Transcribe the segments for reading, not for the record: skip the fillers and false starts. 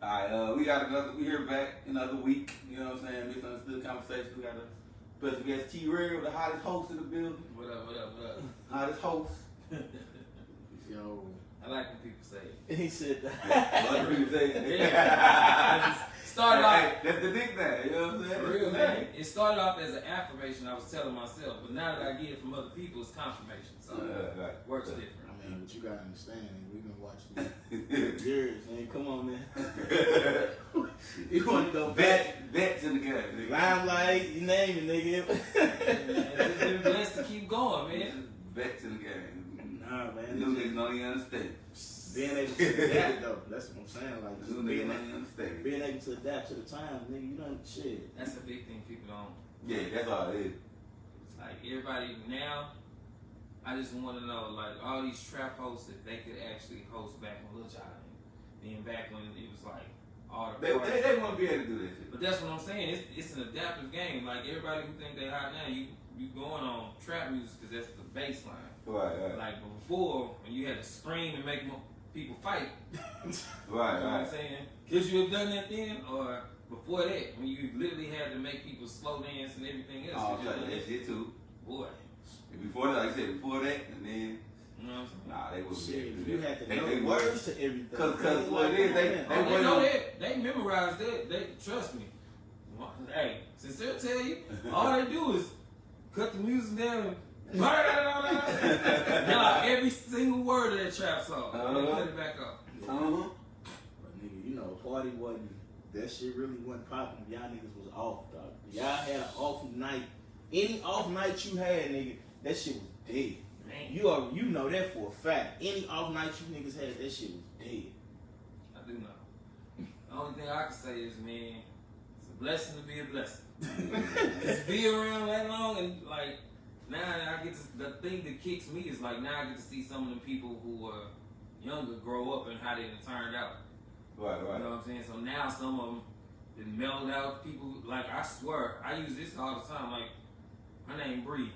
Alright, we here back another week, you know what I'm saying? Misunderstood conversation. We got a special guest T Real, the hottest host in the building. What up? Hottest host. Yo. I like when people say it. He said that. Other people say Started off, hey, that's the nickname, you know what I'm saying? real man. It started off as an affirmation I was telling myself, but now that I get it from other people, it's confirmation. So Right. works different. I mean, but you gotta understand, we've been watching years, man. Come on, man. You want to go back? Vets in the game, nigga. Limelight, you name it, nigga. Man, it's been blessed to keep going, man. Vets in the game. Nah, man. New niggas don't even understand. Being able to adapt, though. That's what I'm saying. Like, just New niggas don't even understand. being able to adapt to the times, nigga. You done shit. That's a big thing people don't. Yeah, that's all it is. Like everybody now, I just want to know, like all these trap hosts, if they could actually host back when Lil Jon, then back when it was like all the They want to be able to do that shit. But that's what I'm saying. It's an adaptive game. Like everybody who think they hot now, you going on trap music because that's the baseline. Right. Like before, when you had to scream and make people fight. Right. You know what I'm saying? Could you have done that then, or before that, when you literally had to make people slow dance and everything else? Oh, could you have done that shit too. Boy, Before that, like I said, before that, and then you know what I'm saying? nah, they wouldn't be Shit, able to do you that. had to They know wouldn't. words to everything. Cause what it is, they Oh, they went know on. that. They memorize that. They trust me. Hey, since they'll tell you, all they do is cut the music down and yell out every single word of that trap song. And then cut it back up. But nigga, you know, party wasn't, that shit really wasn't popping. Y'all niggas was off, dog. Y'all had an off night. Any off night you had, nigga, that shit was dead. Man, You know that for a fact. Any off night you niggas had, that shit was dead. I do know. The only thing I can say is, man, it's a blessing to be a blessing. Just be around that long and like now I get to, the thing that kicks me is like now I get to see some of the people who are younger grow up and how they done turned out. Right. You know what I'm saying? So now some of them been mellowed out. People, like, I swear, I use this all the time. Like, her name Bree.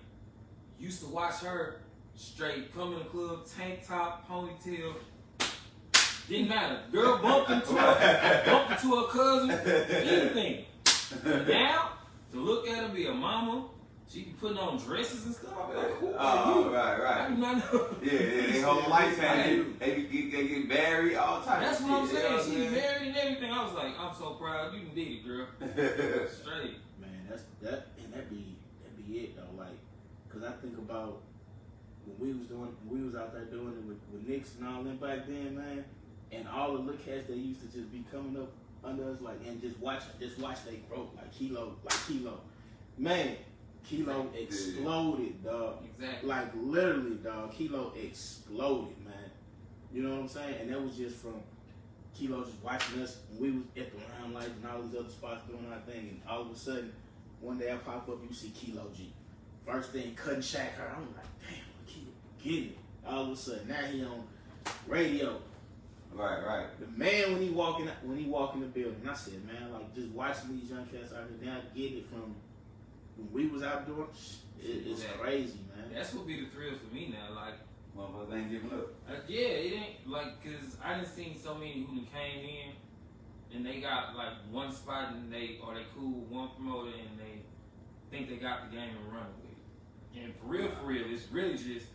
Used to watch her straight come in the club, tank top, ponytail. Didn't matter. Girl bumped into her cousin, anything. Now, to look at her be a mama, she be putting on dresses and stuff. I be like, who are you? I Right. do not know. Yeah, they whole lifetime. They get married, all types. That's of what I'm shit, saying. you know She what I'm married and everything. I was like, I'm so proud. You done did it, girl. Straight. Man, that be it though. Like, cause I think about when we was out there doing it with Knicks and all them back then, man, and all the little cats that used to just be coming up under us, like, and just watch they grow, like Kilo, man. Kilo exploded, dog. Exactly. Like literally, dog. Kilo exploded, man. You know what I'm saying? And that was just from Kilo just watching us when we was at the Limelight and all these other spots doing our thing. And all of a sudden, one day I pop up, you see Kilo G. First thing, cutting Shaq her. I'm like, damn, Kilo getting it. All of a sudden, now he on radio. Right. The man when he walk in the building, I said, man, like just watching these young cats out here now, getting it from when we was out doing, it's crazy, man. That's what be the thrill for me now. Like, Motherfuckers ain't giving up. yeah, it ain't like, cause I done seen so many who done came in and they got like one spot and they cool with one promoter and they think they got the game and run with it. And for real, it's really just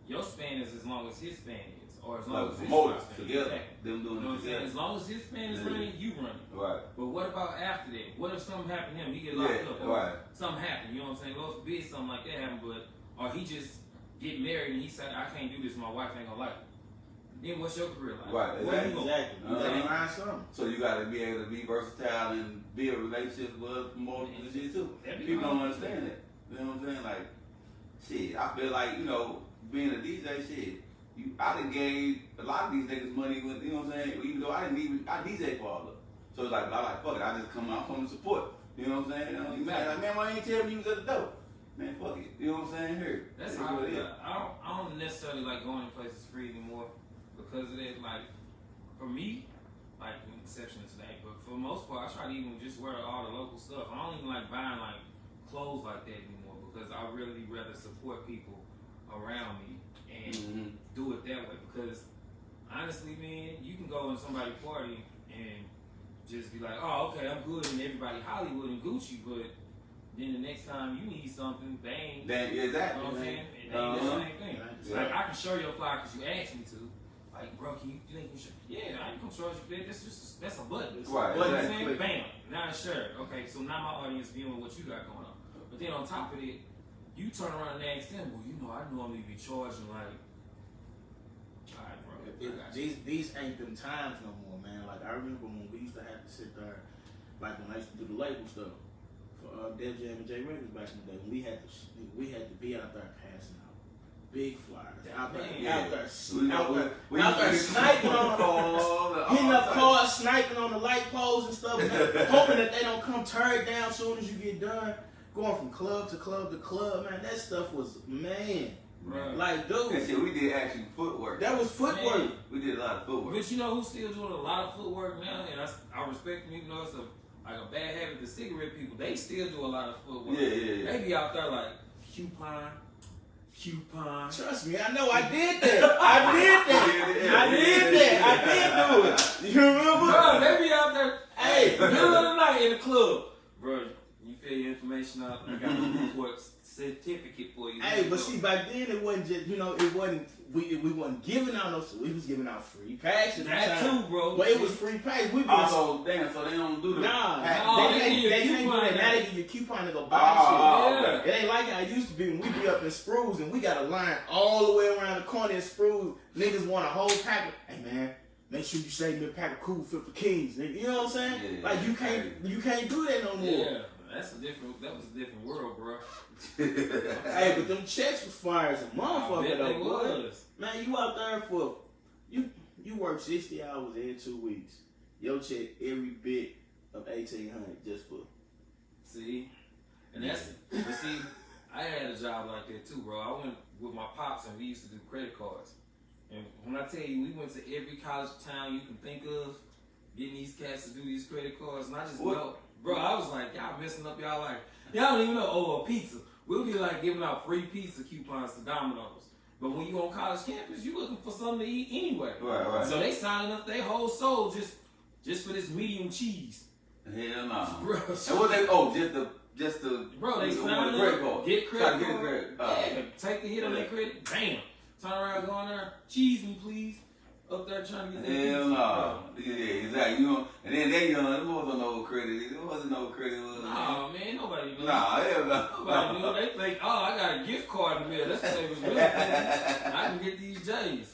your span is as long as his span is, or as long Like as his promoters span is. together. Exactly. Them doing You know what it I'm saying? together. As long as his span is running, you running. Right. But what about after that? What if something happened to him? He get locked up. Or Right. something happened, you know what I'm saying? Lord forbid something like that happened, but or he just get married and he said, I can't do this, my wife ain't gonna like it. Then what's your career like? Right, Where you going? Exactly. You gotta find something. So you gotta be able to be versatile and build relationships with more and shit too. People don't understand that. You know what I'm saying? Like, shit, I feel like, you know, being a DJ, shit, I done gave a lot of these niggas money with, you know what I'm saying? Even though I DJ for all of them. So it's like, fuck it, I just come out from the support. You know what I'm saying? You know, like, man, why ain't tell me you was at the door? Man, fuck it. You know what I'm saying? Here. That's how I don't necessarily like going to places free anymore because of that. Like, for me, like, an exception to that, but for the most part, I try to even just wear all the local stuff. I don't even like buying like clothes like that anymore because I really rather support people around me and do it that way. Because honestly, man, you can go in somebody's party and just be like, oh, okay, I'm good, and everybody Hollywood and Gucci, but then the next time you need something, they ain't. Exactly. You know what I'm saying? It ain't the same thing. Yeah. Like, I can show your flyer because you asked me to. Like, bro, can you think you should? Yeah, I can come show you. That's a button. Right, You know what I'm exactly. saying? Bam. Now it's shirt. Okay, so now my audience viewing what you got going on. But then on top of it, you turn around and ask them, well, you know, I normally be charging like, all right, bro. I got you. These ain't them times no more, man. Like, I remember when we used to have to sit there, like when I used to do the label stuff for Def Jam and Jay Records back in the day. We had to be out there passing out big flyers, out there sniping on the hitting up cars, sniping on the light poles and stuff, hoping that they don't come tear it down as soon as you get done. Going from club to club to club, man. That stuff was Right. like, dude. That shit, we did actually footwork. That was footwork. Man. We did a lot of footwork. But you know who's still doing a lot of footwork now, and I respect them, even though it's a bad habit. The cigarette people, they still do a lot of footwork. Yeah. They be out there like coupon. Trust me, I know I did that. I did do it. You remember? Bro, they be out there, Hey. middle of the night in the club. Bro, you fill your information out, I got a report certificate for you. Hey, but see, back then it wasn't just, we wasn't giving out no, we was giving out free packs at the That time. too, bro. But it was free packs. We been Also, damn, so they don't do the they can't do that. Now they give you a coupon to go buy shit. Yeah. It ain't like how it used to be when we be up in Sprues and we got a line all the way around the corner in Sprues. Niggas want a whole pack of, hey man, make sure you save me a pack of Cool Fit for Kings, nigga. You know what I'm saying? Yeah. Like you can't do that no more. Yeah, that was a different world, bro. Hey, but them checks was fire as a motherfucker I bet though, they boy. was. Man, you out there for you work 60 hours every 2 weeks. Your check every bit of $1,800 just for. See, and but see, I had a job like that too, bro. I went with my pops and we used to do credit cards. And when I tell you, we went to every college town you can think of, getting these cats to do these credit cards, and I just felt, bro, I was like, y'all messing up y'all life. Y'all don't even know, a pizza. We'll be like giving out free pizza coupons to Domino's. But when you on college campus, you looking for something to eat anyway. Right. So they signing up their whole soul just for this medium cheese. Hell no. Bro, And what they? Just the. bro, they sign credit up, card. get Try to credit get a card. credit. Yeah, take the hit on their credit, bam. Turn around, go in there, cheese me please. Up there trying to get that Hell pizza. no. Yeah, exactly. You know, and then they young, there wasn't no credit. There wasn't no credit. Nah, man, nobody knew. Nah, hell no. Nobody knew. They think, oh, I got a gift card in the mail. That's what they was really thinking. I can get these J's. That's it.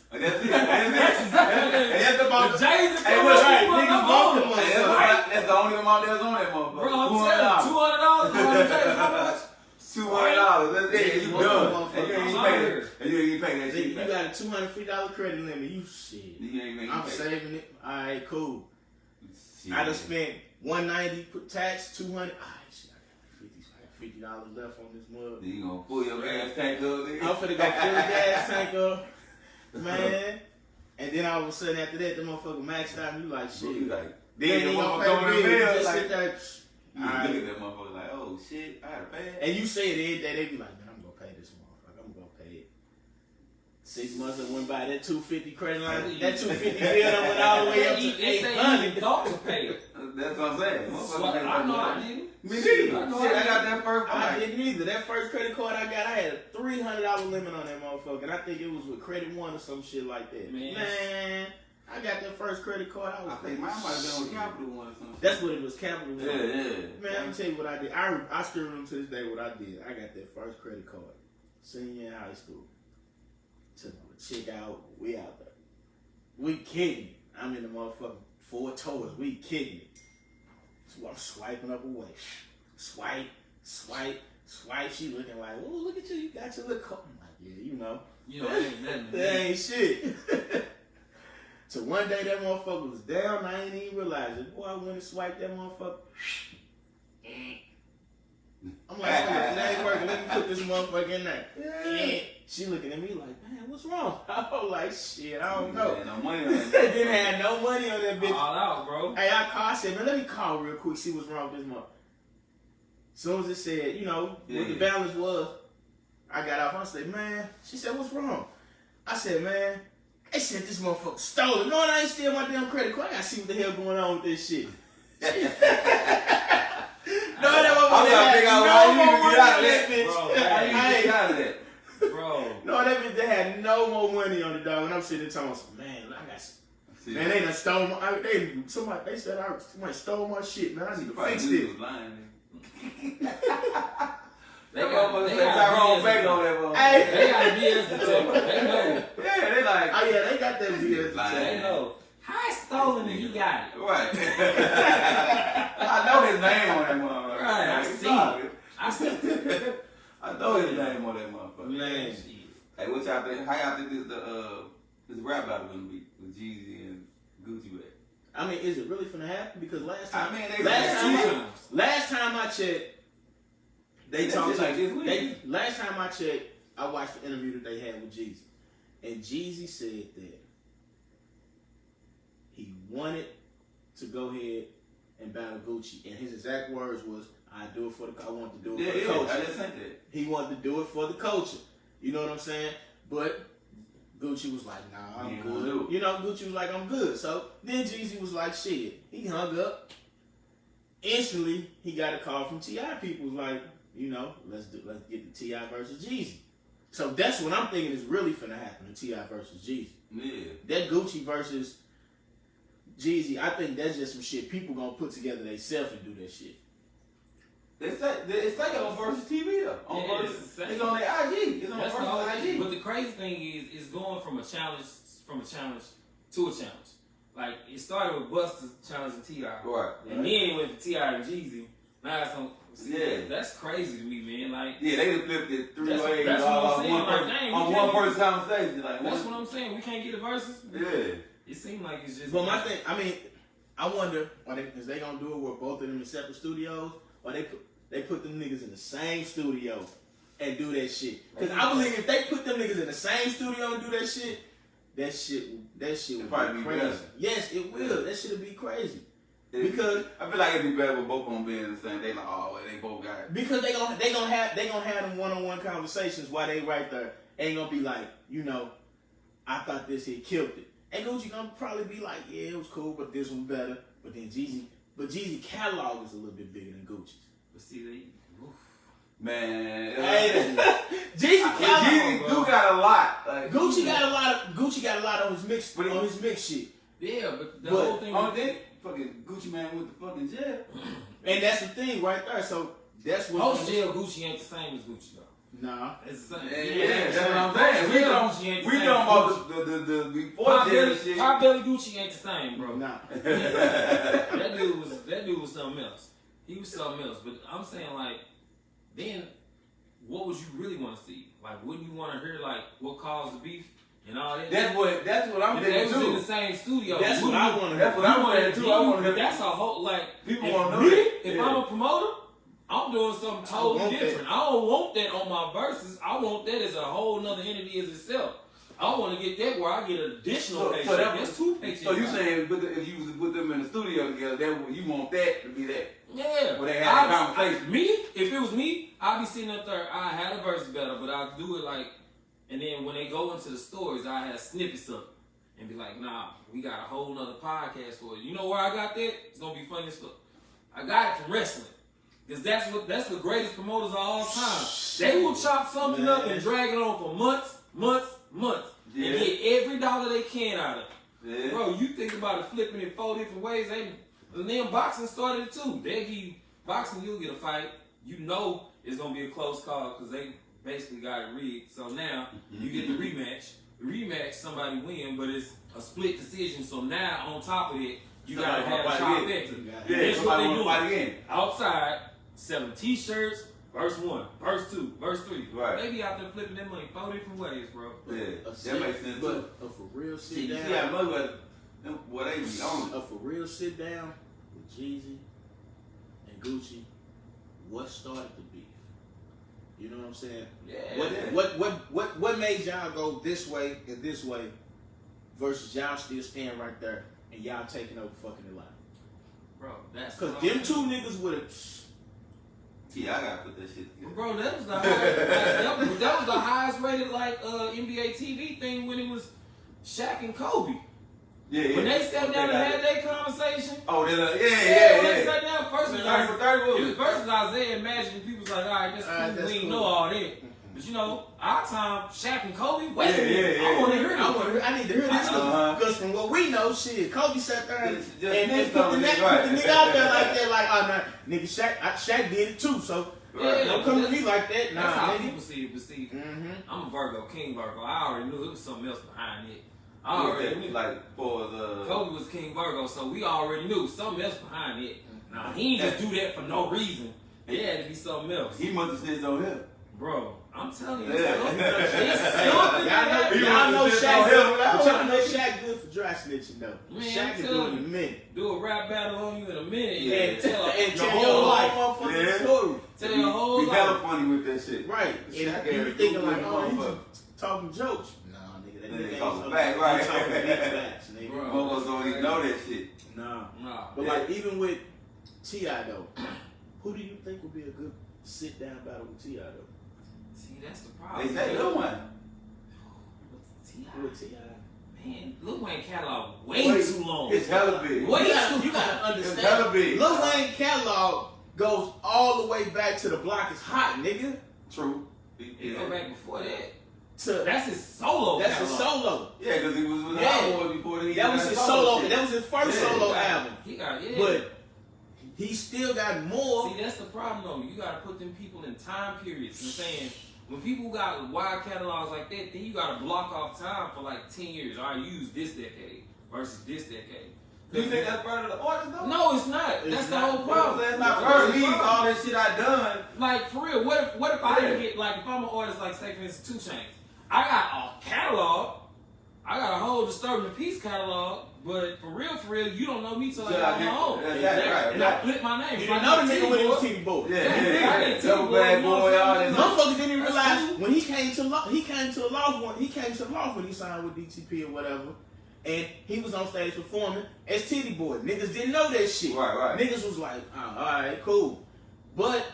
That's the The J's are Hey, coming what's up, right? I'm Niggas on bought them. them. That's the only amount that was on that motherfucker. Bro, I'm telling you, $200 for one J's. $200. That's it. You done. And you ain't I'm pay out that. here. And you ain't pay that You shit. got a $250 credit limit. You shit. You ain't make I'm pay. saving it. All right, cool. Shit. I just spent $190 put tax, $200. Shit, I got $50 left on this mug. Then you gonna pull your gas tank up, nigga. I'm finna go fill the gas tank up, man. And then all of a sudden after that, the motherfucker maxed out. And you like, shit. You like, Then then you you gonna gonna pay the bill. bill. Just Like, sit there. you All right. look at that motherfucker like, oh shit, I gotta pay it. And you say it every day, they be like, man, I'm gonna pay this motherfucker. I'm gonna pay it. 6 months that went by, that $250 credit line, that $250 bill that went all the way up to If they even $800. thought to pay it. That's what I'm saying. So I know I didn't. Me neither. I know Shit, I I got that first I one. didn't either. That first credit card I got, I had a $300 limit on that motherfucker, and I think it was with Credit One or some shit like that. Man. I got that first credit card. I think mine might have been with Capital One or something. That's what it was, Capital One. Yeah. Man, let me tell you what I did. I still remember to this day what I did. I got that first credit card, senior in high school. Took my chick out. We out there. We kidding. I'm in the motherfucking 4 tours. We kidding it. So I'm swiping up away. Swipe. She looking like, oh, look at you. You got your little card. I'm like, yeah, you know. You know, it ain't nothing. That ain't shit. So one day that motherfucker was down. I ain't even realize it. Boy, I went and swiped that motherfucker. I'm like, it ain't working. Let me put this motherfucker in there. She looking at me like, man, what's wrong? I was like, shit, I don't know. No money on that. Didn't have no money on that bitch. All out, bro. Hey, I said, man, let me call real quick, see what's wrong with this motherfucker. Soon as it said, you know, what the balance was, I got off. I said, man, she said, what's wrong? I said, man, they said this motherfucker stole it. No, I ain't steal my damn credit card. I gotta see what the hell going on with this shit. No, that I'm trying to figure out why you need to get out of that, bitch. bro. How you need to get out of that? Bro. No, that bitch, they had no more money on the dog, and I'm sitting there telling myself, man, I got. See, Man, they done stole my. They said somebody stole my shit, man. I need to fix this. this. They That got motherfucker say Tyrone Baker on that motherfucker. Hey. They got a BS detector. They know. Yeah, they like. Oh yeah, they got that BS. They know. How it's stolen and you got it? Right. I know his name on that motherfucker. Right, I He's see. sorry. I said, I know his name on that motherfucker. Man. Hey, what y'all think? How y'all think this rap battle gonna be with Jeezy and Gucci Mane? I mean, is it really finna happen? Because last time, I mean, last time I checked, they That talked shit like this week. last time I checked, I watched the interview that they had with Jeezy, and Jeezy said that he wanted to go ahead and battle Gucci, and his exact words was, "I do it for the. I want to do it for the culture." I just said that. He wanted to do it for the culture. You know what I'm saying? But Gucci was like, "Nah, He I'm ain't gonna do good." it. You know, Gucci was like, "I'm good." So then Jeezy was like, "Shit." He hung up. Instantly, he got a call from T.I. People was like, you know, let's get the T.I. versus Jeezy. So that's what I'm thinking is really finna happen, the T.I. versus Jeezy. Yeah. That Gucci versus Jeezy, I think that's just some shit people gonna put together themselves and do that shit. It's like on Versus TV though. On Yeah, Versus, it's the same. it's on their IG. It's on that's the whole Versus thing. IG. But the crazy thing is, it's going from a challenge to a challenge. Like, it started with Busta challenging T.I. Right. And then it went to T.I. and Jeezy. Now it's on. See, Yeah. That's crazy to me, man. Like, Yeah, they just flipped it three That's- ways that's all what I'm off saying. one Like, person, dang, on we one can't- person conversation. Like, that's what I'm saying. We can't get a versus. Yeah. It seemed like it's just. But my thing, I mean, I wonder, is they gonna do it where both of them in separate studios, or they put them niggas in the same studio and do that shit? Because I believe if they put them niggas in the same studio and do that shit would probably be be crazy. better. Yes, it will. Yeah. That shit would be crazy. Because I feel like it'd be better with both of them being in the same. They like, oh, they both got it. Because they gonna have them one-on-one conversations while they right there. Ain't gonna be like, you know, I thought this here killed it. And Gucci gonna probably be like, yeah, it was cool, but this one better. But then Jeezy catalog is a little bit bigger than Gucci's. But see, they. Oof. Man. Hey, Jeezy catalog. Jeezy do got a lot. Like, Gucci got a lot on his mix But on his mix shit. Yeah, but the But whole thing. Oh, then fucking Gucci Man went to fucking jail. And that's the thing right there. So that's what Post jail Gucci ain't the same as Gucci though. Nah. It's the same. Yeah, that's what I'm saying. We Gucci talking ain't the we same talking as about Gucci. the before jail shit. Pop Belly Gucci ain't the same, bro. Nah. that dude was something else. He was something else. But I'm saying, like, then what would you really want to see? Like, wouldn't you want to hear like what caused the beef and all that? That's what I'm If they thinking was in the too. same studio. That's what I want to That's what I'm saying too. I want to But that's a whole like. People and wanna know me, that. If Yeah. I'm a promoter, I'm doing something totally want that. different. I don't want that on my verses. I want that as a whole nother entity as itself. I want to get that where I get an additional So paycheck. that- That's two paychecks. So you saying if you was to put them in the studio together, you want that to be that? Yeah. Where they had a conversation. Me, if it was me, I'd be sitting up there. I had a verse better, but I'd do it like, and then when they go into the stories, I had snippets of it and be like, nah, we got a whole nother podcast for it. You know where I got that? It's gonna be funny stuff. I got it from wrestling. Because that's the greatest promoters of all time. They will chop something up and drag it on for months. Yeah. And get every dollar they can out of it. Yeah. Bro, you think about it flipping it 4 different ways. And then boxing started it too. They give boxing, you'll get a fight. You know it's going to be a close call because they basically got it rigged. So now you get the rematch. The rematch, somebody win, but it's a split decision. So now on top of it, you got to have a trifecta. Yeah, That's what somebody they want to do. fight again. Outside, selling t-shirts, verse 1, verse 2, verse 3. Right. They be out there flipping their money 4 different ways, bro. Yeah, A that sit- makes sense but too. a for real sit See, you down. see how much what they be on. A for real sit down with Jeezy and Gucci. What started the beef? You know what I'm saying? Yeah. What made y'all go this way and this way versus y'all still staying right there and y'all taking over fucking the line? Bro, that's Because what them I'm two saying. niggas would have. See, I gotta put that shit together. Bro, that was the highest, that was the highest rated NBA TV thing when it was Shaq and Kobe. Yeah, When they sat down and had their conversation. Oh, yeah. When they Isaiah Magic, people was like, all right, that's cool. Alright, that's we ain't cool. know all that. But you know, our time, Shaq and Kobe, wait a Yeah, minute. yeah, I want to hear I this. need to hear this because from what we know, shit, Kobe sat there and Just put the nigga right. out there like that, like, oh, nah, nigga, Shaq did it too, so Yeah, don't come to me like that. That's Nah, how nigga. people see it. But see, Mm-hmm. I'm a Virgo, King Virgo. I already knew it was something else behind it. I Yeah, already we knew. like for the Kobe was King Virgo, so we already knew something else behind it. Now, he ain't just do that for no reason. It had to be something else. he must have snitched on him. Bro, I'm telling you, Yeah. something. Hey, It's something. y'all know was Shaq just good, on him. but y'all know Shaq good for dry snitching though. Man, Shaq I'm is telling doing you. a minute. Do a rap battle on you in a minute. Yeah. And tell And your tell whole your life. whole motherfucking Yeah. story. Tell your whole Be hella life. funny with that shit. Right. Shaq And you had be a thinking good like, oh, he's motherfucker. just talking jokes. Nah, nigga, that They nigga ain't talking talking back, right. He talking big facts, nigga. Bro. Motherfuckers don't even know that shit. Nah. Nah. But Yeah. like even with T.I. though, who do you think would be a good sit down battle with T.I. though? See, that's the They problem. say Lil Wayne. T.I. With T.I. Man, Lil Wayne catalog way too long. It's hella big. Way You gotta too long. understand. It's hella big. Lil Wayne catalog goes all the way back to The Block Is Hot, nigga. True. He go back before that. To That's his solo that's his catalog. solo. Yeah, because he was with Yeah. Hot Boy before he That was got his that solo. shit. That was his first Yeah. solo album. He got, yeah. But he still got more. See, that's the problem though. You gotta put them people in time periods. I'm saying, when people got wide catalogs like that, then you gotta block off time for like 10 years. I use this decade versus this decade. You think that's part of the artist though? No, it's not. It's That's the not. whole problem. That's not That's first. the He problem. all that shit I done. Like for real, what if I Yeah. didn't get like if I'm an artist like say for instance 2 Chainz, I got a catalog, I got a whole Disturbing the Peace catalog, but for real, you don't know me till I Till got I on my get- own. that's Exactly. right, And right. I flip my name. You If I didn't know the get nigga when he was T-Boy, TV Boy. Yeah, I yeah. get Double T-Boy, bad you know boy, what all I'm that. saying? Motherfuckers didn't That's realize cool. when he came to Loft when he signed with DTP or whatever, and he was on stage performing as Titty Boy. Niggas didn't know that shit. Right. Niggas was like, oh, all right, cool. But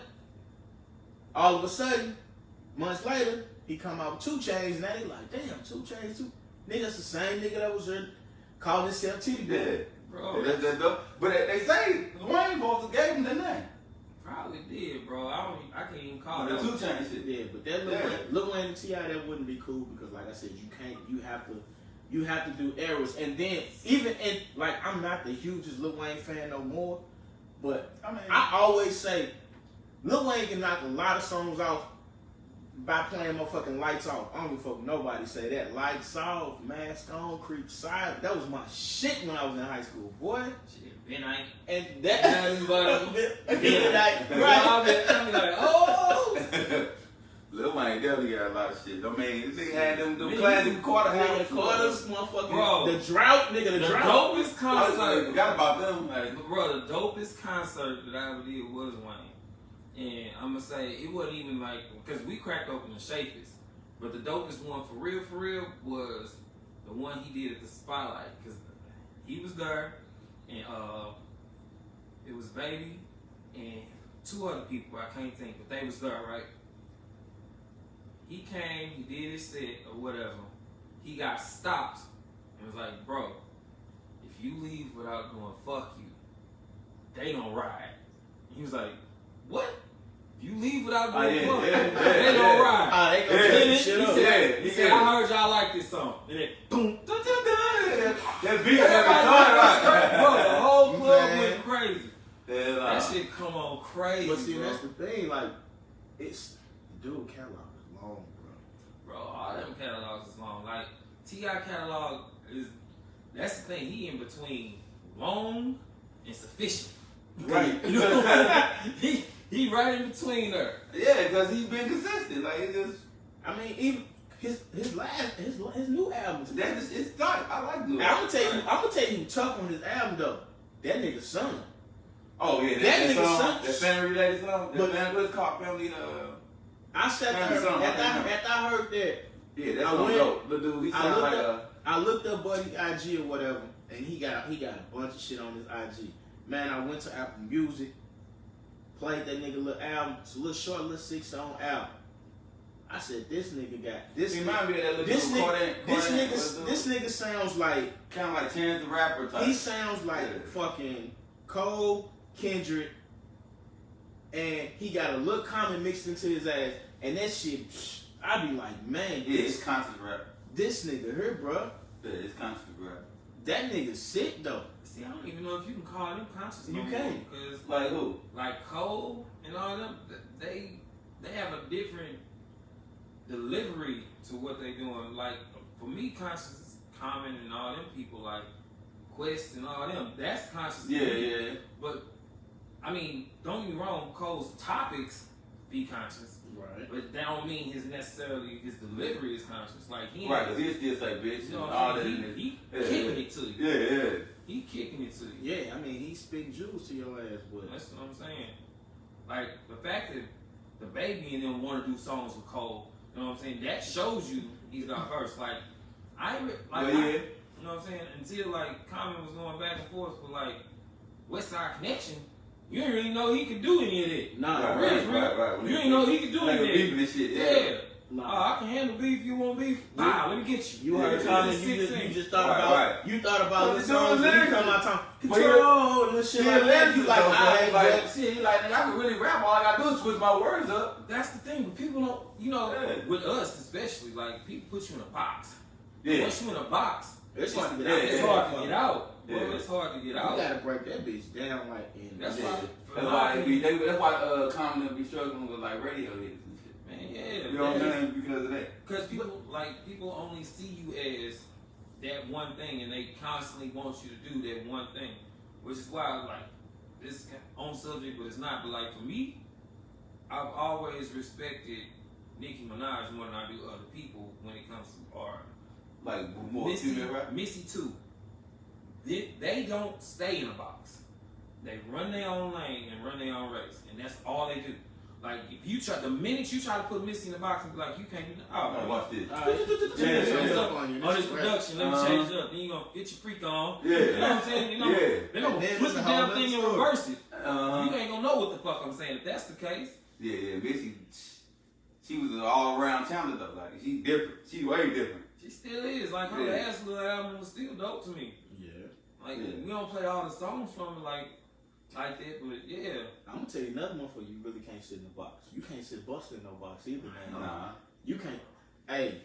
all of a sudden, months later, he come out with 2 Chainz, and now they like, damn, 2 Chainz too. Niggas the same nigga that was there calling himself Titty Boy. Yeah. Bro, That's dope. But they say Wayne supposed to gave him the name. probably did, bro. I can't even call The that. 2 Chainz shit. Yeah, but that Lil Wayne and T.I. that wouldn't be cool because, like I said, you have to do errors, and then even in like I'm not the hugest Lil Wayne fan no more, but I mean, I always say Lil Wayne can knock a lot of songs off by playing motherfucking Lights Off. I don't give a fuck nobody say that. Lights Off, Mask On, Creep Silent. That was my shit when I was in high school, boy. Shit, Ben I And that Nothing but right. I'm like, oh. Lil Wayne definitely got a lot of shit. I mean, this nigga had them Man, classic quarter Nigga, half the quarters, motherfucking Bro. the drought, nigga, The the drought. dopest I concert. forgot about them. Like, But bro, the dopest concert that I ever did was Wayne. And I'm gonna say it wasn't even like because we cracked open the Shapers, but the dopest one for real was the one he did at the Spotlight because he was there and it was Baby and 2 other people I can't think, but they was there, right? He came, he did his set or whatever. He got stopped and was like, bro, if you leave without doing fuck you, they don't ride. He was like, what? If you leave without doing fuck you, they don't ride. They gonna Yeah. tear Then this shit he up. said, Yeah. I heard y'all like this song. And then, boom, that beat every everybody time, went right? bro, the whole club Man. went crazy. Yeah, That shit come on crazy, But see, bro. that's the thing. Like, it's dude catalog is long, bro. Bro, all them catalogs is long. Like, T.I. catalog is, that's the thing, he in between long and sufficient. Right. You know what I'm saying? He right in between there. Yeah, because he been consistent. Like, it just, I mean, even his new album. that's just, it's tight. I like new. I'm gonna tell you who tough on his album though. That nigga son. Oh, yeah, That nigga song, son- that family related song. But- That what's called family, I sat Man, there son, after right I heard that. yeah, that's I what went- dope. The dude, he I sound looked like up- I looked up Buddy IG or whatever, and he got a bunch of shit on his IG. Man, I went to Apple Music, played that nigga little album. It's a little short, little 6-song album. I said, this nigga got this. He Nigga, remind me of that little this dude, nigga, this nigga sounds like kind of like Chance the Rapper type. he sounds like Yeah. fucking Cole, Kendrick, and he got a little comment mixed into his ass, and that shit, I be like, man, Yeah, it's constant rap. this nigga here, bro, Yeah, it's constant rap. that nigga sick though. See, I don't even know if you can call them conscious. You can't. Because Like who? like Cole and all of them, they have a different delivery to what they doing. Like for me, Conscious, Common, and all them people like Quest and all them, that's conscious. to Yeah, me. yeah. But I mean, don't get me wrong, Cole's topics be conscious, Right. but that don't mean his delivery is conscious. Like he ain't, Right, because he'll still say bitch you and know what all I'm that. saying? And He yeah, kicking it to you. yeah, yeah. He kicking it to you. Yeah, I mean, he spitting jewels to your ass, but That's what I'm saying. Like the fact that the baby and them want to do songs with Cole, you know what I'm saying? That shows you he's diverse. Like I ain't like, Yeah, yeah. you know what I'm saying? Until like Common was going back and forth with like West Side Connection, you didn't really know he could do any of that. nah, Right, really, right. You didn't know he could do Like any of beefing that. and shit. Yeah. nah. Oh, I can handle beef. You want beef? Nah, let me get you. You heard Yeah, comment, yeah. you just thought Right, about right. you thought about But the they doing songs when you lyrics. come out time But yeah. control and shit like that. You like, alright, like, but shit, he like, nigga, I can really rap. All I gotta do is switch my words up. That's the thing. But people don't, you know, Yeah. with us especially, like people put you in a box. Yeah. Once you in a box, it's hard to get Yeah, out. it's hard to get out. Bro, Yeah. it's hard to get You out. gotta break that bitch down like in. That's Yeah. why. That's why that's why Common be struggling with like radio hits and shit. Man, yeah. You know what I'm saying? Because of that. Because people only see you as that one thing, and they constantly want you to do that one thing, which is why like this on subject, but it's not. But like for me, I've always respected Nicki Minaj more than I do other people when it comes to art. Like more female rap. Missy too. They don't stay in a box. They run their own lane and run their own race, and that's all they do. Like if you try, the minute you try to put Missy in the box and be like, you can't do that. Oh, watch this. On this production, let me change it up. Then you gonna get your freak on. Yeah. You know what I'm saying? You know, Yeah. they gonna And then flip it's the a whole damn nother thing and story. reverse it. Uh-huh. You ain't gonna know what the fuck I'm saying if that's the case. Yeah, yeah. Missy, she was an all-around talent though. Like she different. She way different. She still is. Like her Yeah. last little album was still dope to me. Yeah. Like Yeah. we don't play all the songs from it like that, but yeah. I'm gonna tell you another one for you. Really can't sit in the box. You can't sit Buster in no box either, man. Nah. You can't. Hey,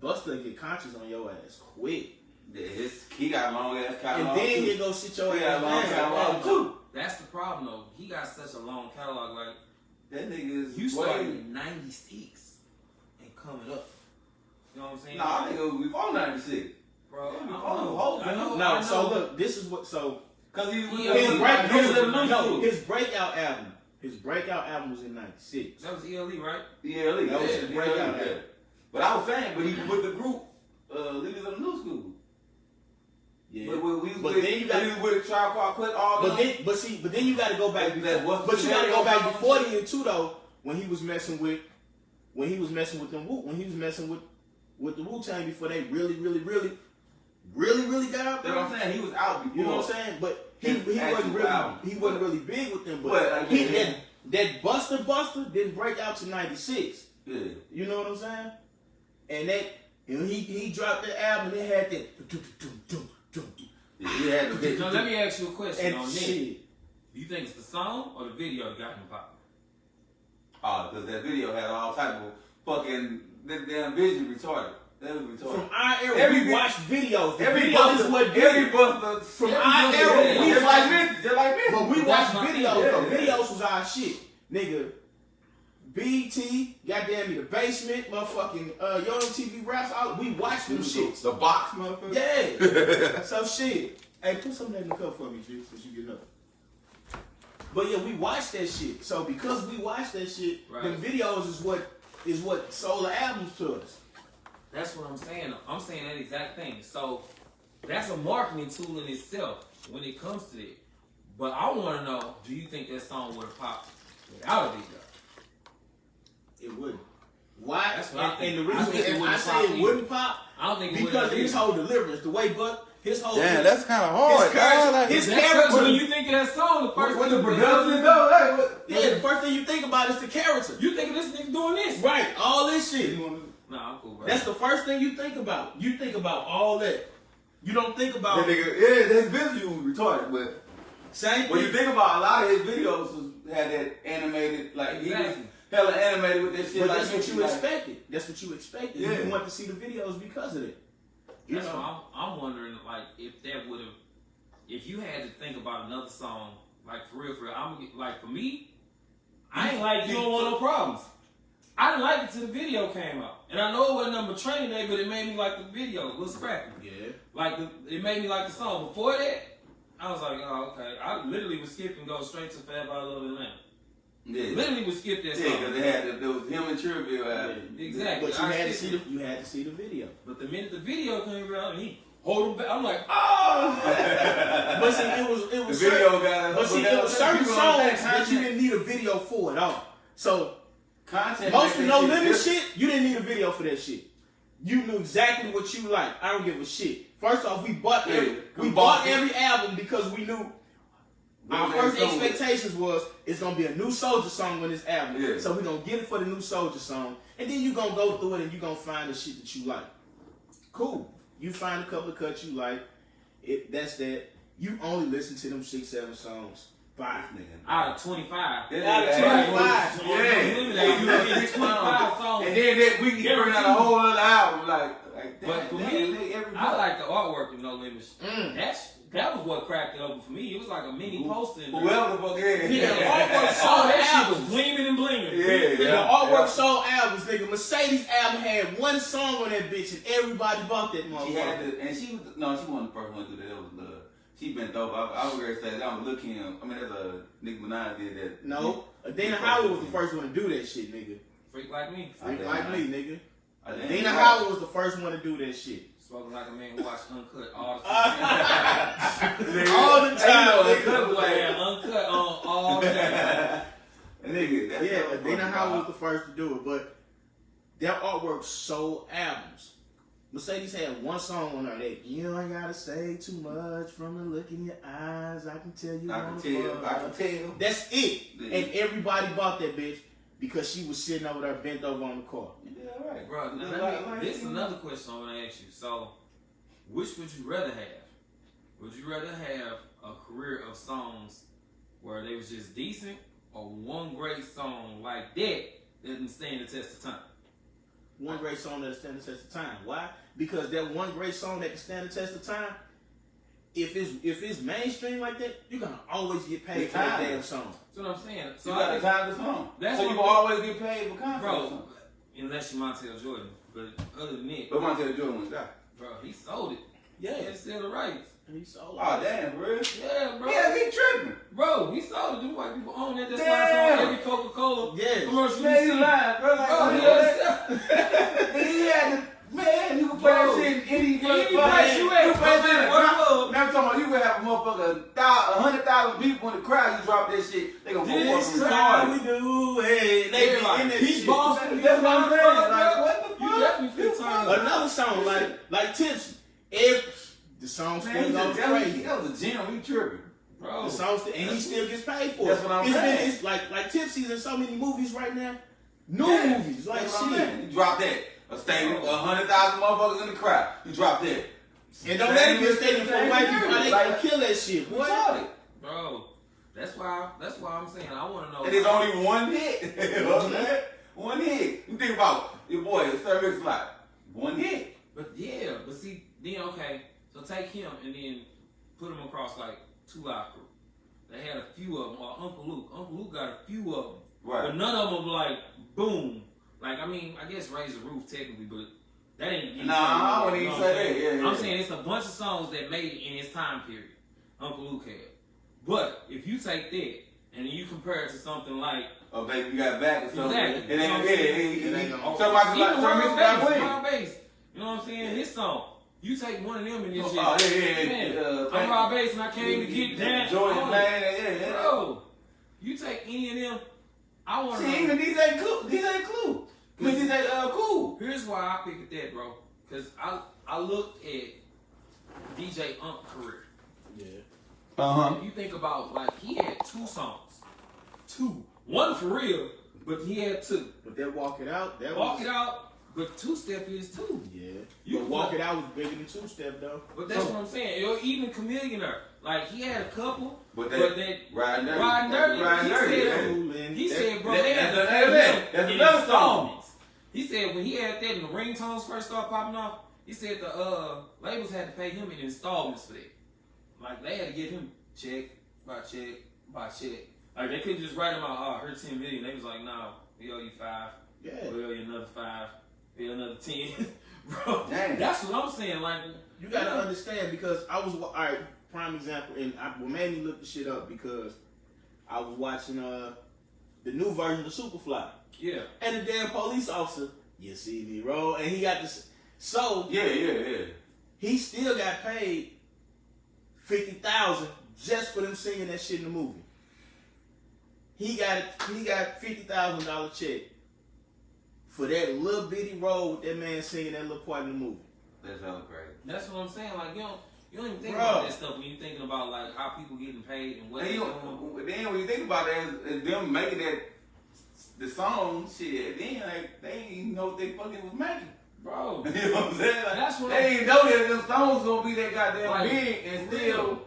Buster get conscious on your ass quick, Yeah, he got a long ass catalog and then too. you go sit your He got a long ass catalog down. too. That's the problem though. He got such a long catalog. Like That nigga is you started way. in '96 and coming up. You know what I'm saying? Nah, I think it was before '96. Bro, Yeah, I before the know. whole I thing. know. No, I so know. look, this is what. So Cause he was Yeah, his his breakout album. His breakout album was in '96. That was ELE, right? Yeah, That was his breakout yeah. album. But I was saying, but he was with the group, Leaders of the New School. Yeah. But we was But with, then you got- we was with Tribe Called Quest all But them. then you got to go back. That was- But you got to go back that- before the year too, though. When he was messing with them when he was messing with the Wu-Tang before they really got out That's what I'm there. saying. He was out before. You know what I'm saying? But he His wasn't actual really album. he wasn't really big with them. But But, he again, that Buster didn't break out to '96. Yeah. You know what I'm saying? And he dropped the album and it had that Yeah, he had the Now let me ask you a question on and Nick. shit. You think it's the song or the video that got him popping? Oh, because that video had all type of fucking that damn vision retarded. That was retarded. From our era, Every we vi- watched videos. The Every videos buster, is what did every it. buster From every our buster- era, yeah, we just watched- like this, just like this. But we That's watched my videos. thing. Though. Yeah. Videos was our shit, nigga. BT, goddamn me, the basement, motherfucking Yo TV raps. We watched them shits. The box, motherfucker. Yeah. So shit. Hey, put some of that in the cup for me, G, since you get up. But yeah, we watched that shit. So because we watched that shit, Right. the videos is what sold the albums to us. That's what I'm saying. I'm saying that exact thing. So that's a marketing tool in itself when it comes to it. But I want to know, do you think that song would have popped without a video? It wouldn't. Why? That's what I think. And the I reason think it I wouldn't say pop it either. wouldn't pop I don't think it would because have. of his whole deliverance, the way his whole Damn, that's kind of hard. his character, dog. his That's character. when you think of that song, the first What thing the you think production of- though? Hey, what? Yeah, the first thing you think about is the character. You think of this nigga doing this? Right, all this shit. Nah, I'm cool, bro. That's the first thing you think about. You think about all that. You don't think about. That nigga, yeah, that visual was retarded, but Same thing. When you think about a lot of his videos had that animated, like he was hella animated with that shit. But like that's what you like, expected. That's what you expected. Yeah. You want to see the videos because of it. You That's know? why I'm wondering, like, if that would have, if you had to think about another song, like for real, like for me, I ain't like You Don't Want No Problems. I didn't like it till the video came out, and I know it wasn't number Training Day, but it made me like the video, Lil Scrappy. Yeah. Like it made me like the song. Before that, I was like, oh okay. I literally would skip and go straight to Fab I Love Atlanta. Yeah. Literally would skip that song. Yeah, because there was him and Trillville. Exactly. But you had to see the video. But the minute the video came out, and he hold him back. I'm like, oh. But see, it was the video got. But see, there were certain songs that you didn't need a video for at all. So Content. most of No Limit shit, you didn't need a video for that shit. You knew exactly what you like. I don't give a shit. First off, we bought every album because we knew our first expectations was it's gonna be a new Soulja song on this album. Yeah. So we're gonna get it for the new Soulja song. And then you're gonna go through it and you're gonna find the shit that you like. Cool. You find a couple of cuts you like. That's that. You only listen to them 6-7 songs. 5. Out of 25. Out of 25. Yeah. You get 25 songs. And then that we can bring out a whole other album. Like But for me, I like the artwork of No Limits. That was what cracked it open for me. It was like a mini poster. Whoever the fuck is. Yeah, the artwork Oh, sold that shit was albums. gleaming and blinging. Yeah. The artwork sold albums, nigga. Mercedes album had one song on that bitch and everybody bought that motherfucker. She had to, and she wasn't the first one to do that. It was Love. She been dope. I was gonna say that was Lil Kim. I mean, that's Nicki Minaj did that. No, Dana Howard was the first one to do that shit, nigga. Freak like me. Freak like me, nigga. Dana Dana Howard was the first one to do that shit. Spoken like a man who watched Uncut all the time. All the time, Uncut was Uncut on all the time. Nigga, Yeah, Dana Howard was the first to do it, but their artwork sold albums. Mercedes had one song on there that you ain't gotta say too much from the look in your eyes. I can tell you. I can tell. That's it. Yeah. And everybody bought that bitch because she was sitting over there bent over on the car. Yeah, right. Bro, now this is another question I want to ask you. So, which would you rather have? Would you rather have a career of songs where they was just decent, or one great song like that didn't stand the test of time? One great song that'll stand the test of time. Why? Because that one great song that can stand the test of time, if it's mainstream like that, you're gonna always get paid for that damn song. That's what I'm saying. So You got to time the song. That's so what you will always get paid for content. bro, unless you Montel Jordan. But other than that, But Montel Jordan was that. bro, he sold it. Yeah. He sold the rights. And he sold it. Oh damn, for real? Yeah, bro. Yeah, he tripping. Bro, he sold it. Them white people own that. That's why Damn. it's on every Coca-Cola Yes. commercial Man, you you see. lying, bro. Like, Bro, he he had to, man, you can play that shit in any Any place you at, You play bro, that what shit. club? Now I'm talking about you would have a motherfucker 100,000 people in the crowd. You drop that shit, they gonna go This fucking is how retarded. we do it. They be Like, in that Peach shit. Boston, That's what I'm saying. Like, bro. what the fuck? You definitely feel tired. Another song like Tipsy. The song Man, still goes crazy. that was a gym. We tripping. Bro, The song still, and he still gets paid for it. That's what I'm saying. It's like Tipsy's in so many movies right now. New movies, like That's what I'm shit. saying. You drop that. A stadium, 100,000 motherfuckers in the crowd. You drop that. And don't let it be a stadium for white people. They Like, gonna kill that shit. What? retarded. bro, that's why I'm saying I want to know. And it's only one hit. You know what I'm saying? One hit. You think about your boy, Service Slot. One hit. But yeah, but see, then okay, so take him and then put him across like 2 Live Crew. They had a few of them, or Uncle Luke. Uncle Luke got a few of them, Right. but none of them were like boom. Like I mean, I guess Raise the Roof technically, but that ain't. Nah, I wouldn't even say that. Yeah, I'm yeah. saying it's a bunch of songs that made it in his time period. Uncle Luke had. But if you take that and then you compare it to something like Oh, baby, you got back or something. Exactly. It ain't, It ain't gonna- somebody like even Service Rob Slot Bass, you know what I'm saying? His song. You take one of them and it's just, Oh, yeah. man, I'm Rob Bass and I can't even get that. Jordan on. Lane, yeah. Bro, you take any of them, I want to See, know. even these ain't Clue. I mean, these ain't cool. Here's why I picked that, bro. Because I looked at DJ Unk career. Yeah. If you think about, like, he had 2 songs. 2. One for real, but he had 2. But that Walk It Out, that Walk was, It Out, but 2-step is 2. Yeah. You But Walk It Out was bigger than 2-step though. But that's what I'm saying. Or even Chameleonaire. Like he had a couple, But that Riding Dirty. Riding Dirty, Riding he Dirty. said, Yeah. he said, bro, that- they had to that's pay another- him that's in another song. installments. He said when he had that and the ringtones first started popping off, he said the labels had to pay him in installments for that. Like they had to get him check by check by check. Like they couldn't just write him out, oh, here's 10 million. They was like, no, we owe you 5. Yeah. We owe you another 5. We owe another 10. Bro, Dang. that's what I'm saying. Like, You gotta understand because I was alright. Prime example, and what made me look the shit up because I was watching the new version of Superfly, yeah. and the damn police officer, you see me roll, and he got this. So Yeah. he still got paid $50,000 just for them singing that shit in the movie. He got $50,000 check for that little bitty role with that man singing that little part in the movie. That's hella crazy. That's what I'm saying. Like you don't even think Bro. about that stuff when you're thinking about like how people getting paid and what And they you, doing. then when you think about that, and them making that the song shit, then like they didn't even know what they fucking was making. Bro, You know what I'm saying? Like, That's what they didn't know that them songs gonna be that goddamn Like, big and for still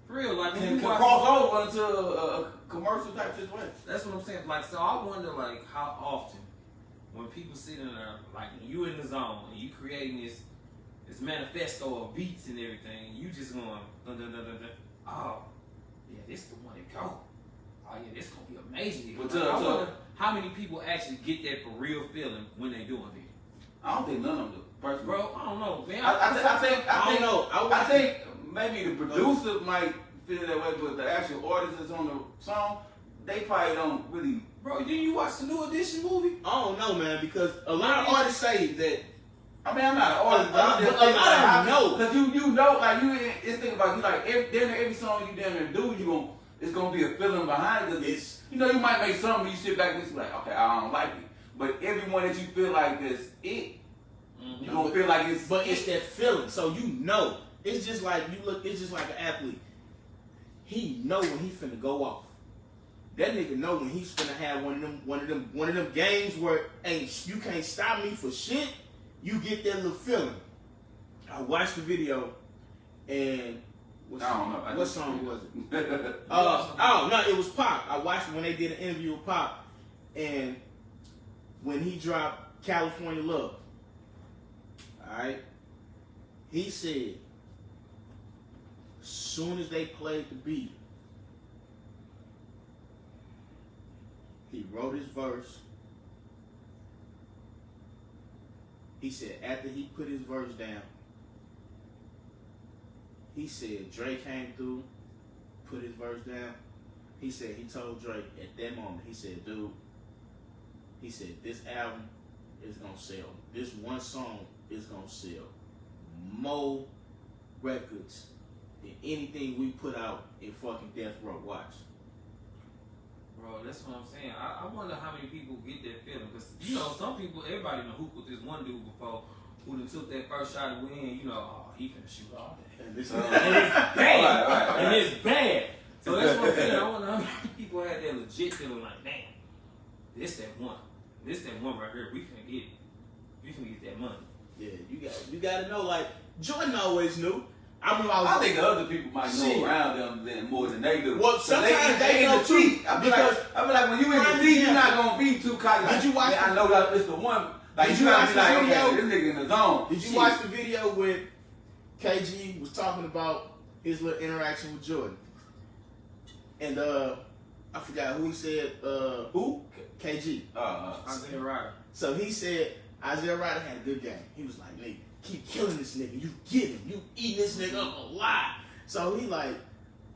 for real, like when can you watch, cross over into a commercial type situation. that's what I'm saying. Like so, I wonder like how often when people sit in there, like when you in the zone and you creating this manifesto of beats and everything, you just going dun, dun, dun, dun, dun. Oh, yeah, this the one that go. Oh yeah, this gonna be amazing. But Like, I wonder how many people actually get that for real feeling when they doing it. I don't think none of them do. Personally. Bro, I don't know, man. I don't know. I think maybe the producer might feel that way, but the actual artist that's on the song, they probably don't really. Bro, didn't you watch the New Edition movie? I don't know, man, because a lot of artists say that. I mean, I'm not an artist, but I'm just A thinking lot like of how, them know. because you know, like it's thinking about you like every song you damn near do, it's gonna be a feeling behind it. It's you know you might make something you sit back and it's like okay I don't like it, but every one that you feel like this it. Mm-hmm. You don't feel like it's, But it's that feeling, so you know. It's just like it's just like an athlete. He know when he finna go off. That nigga know when he's finna have one of them games where you can't stop me for shit. You get that little feeling. I watched the video, and I don't know. what song was it? it? No, it was Pop. I watched it when they did an interview with Pop, and when he dropped California Love. Alright? He said, soon as they played the beat, he wrote his verse. He said after he put his verse down, he said Drake came through, put his verse down. He said he told Drake at that moment, he said, dude, he said this album is gonna sell. This one song is gonna sell more records than anything we put out in fucking Death Row. Watch. Bro, that's what I'm saying. I wonder how many people get that feeling. Because, you know, some people, everybody done hooped with this one dude before who done took that first shot and win, you know, oh, he finna shoot all day. And this And it's bad. Right. And it's bad. So that's what I'm saying. I wonder how many people had that legit feeling like, damn, this that one. This that one right here. We finna get it. We finna get that money. Yeah, you gotta know, like, Jordan always knew. I remember I think other people might know Shit. around them than more than they do. Well, So sometimes they in know the too, seat. I be like, when you in the seat, you're not gonna be too cocky. Did you watch Yeah, I know that it's the one. Like Did you you gotta watch be the like, video? okay, this nigga in the zone. Did you Shit. watch the video when KG was talking about his little interaction with Jordan? And I forgot who he said. Who? KG. Isaiah Ryder. So he said Isaiah Ryder had a good game. He was like, nigga, keep killing this nigga. You get him. You eat this nigga up alive. So he like,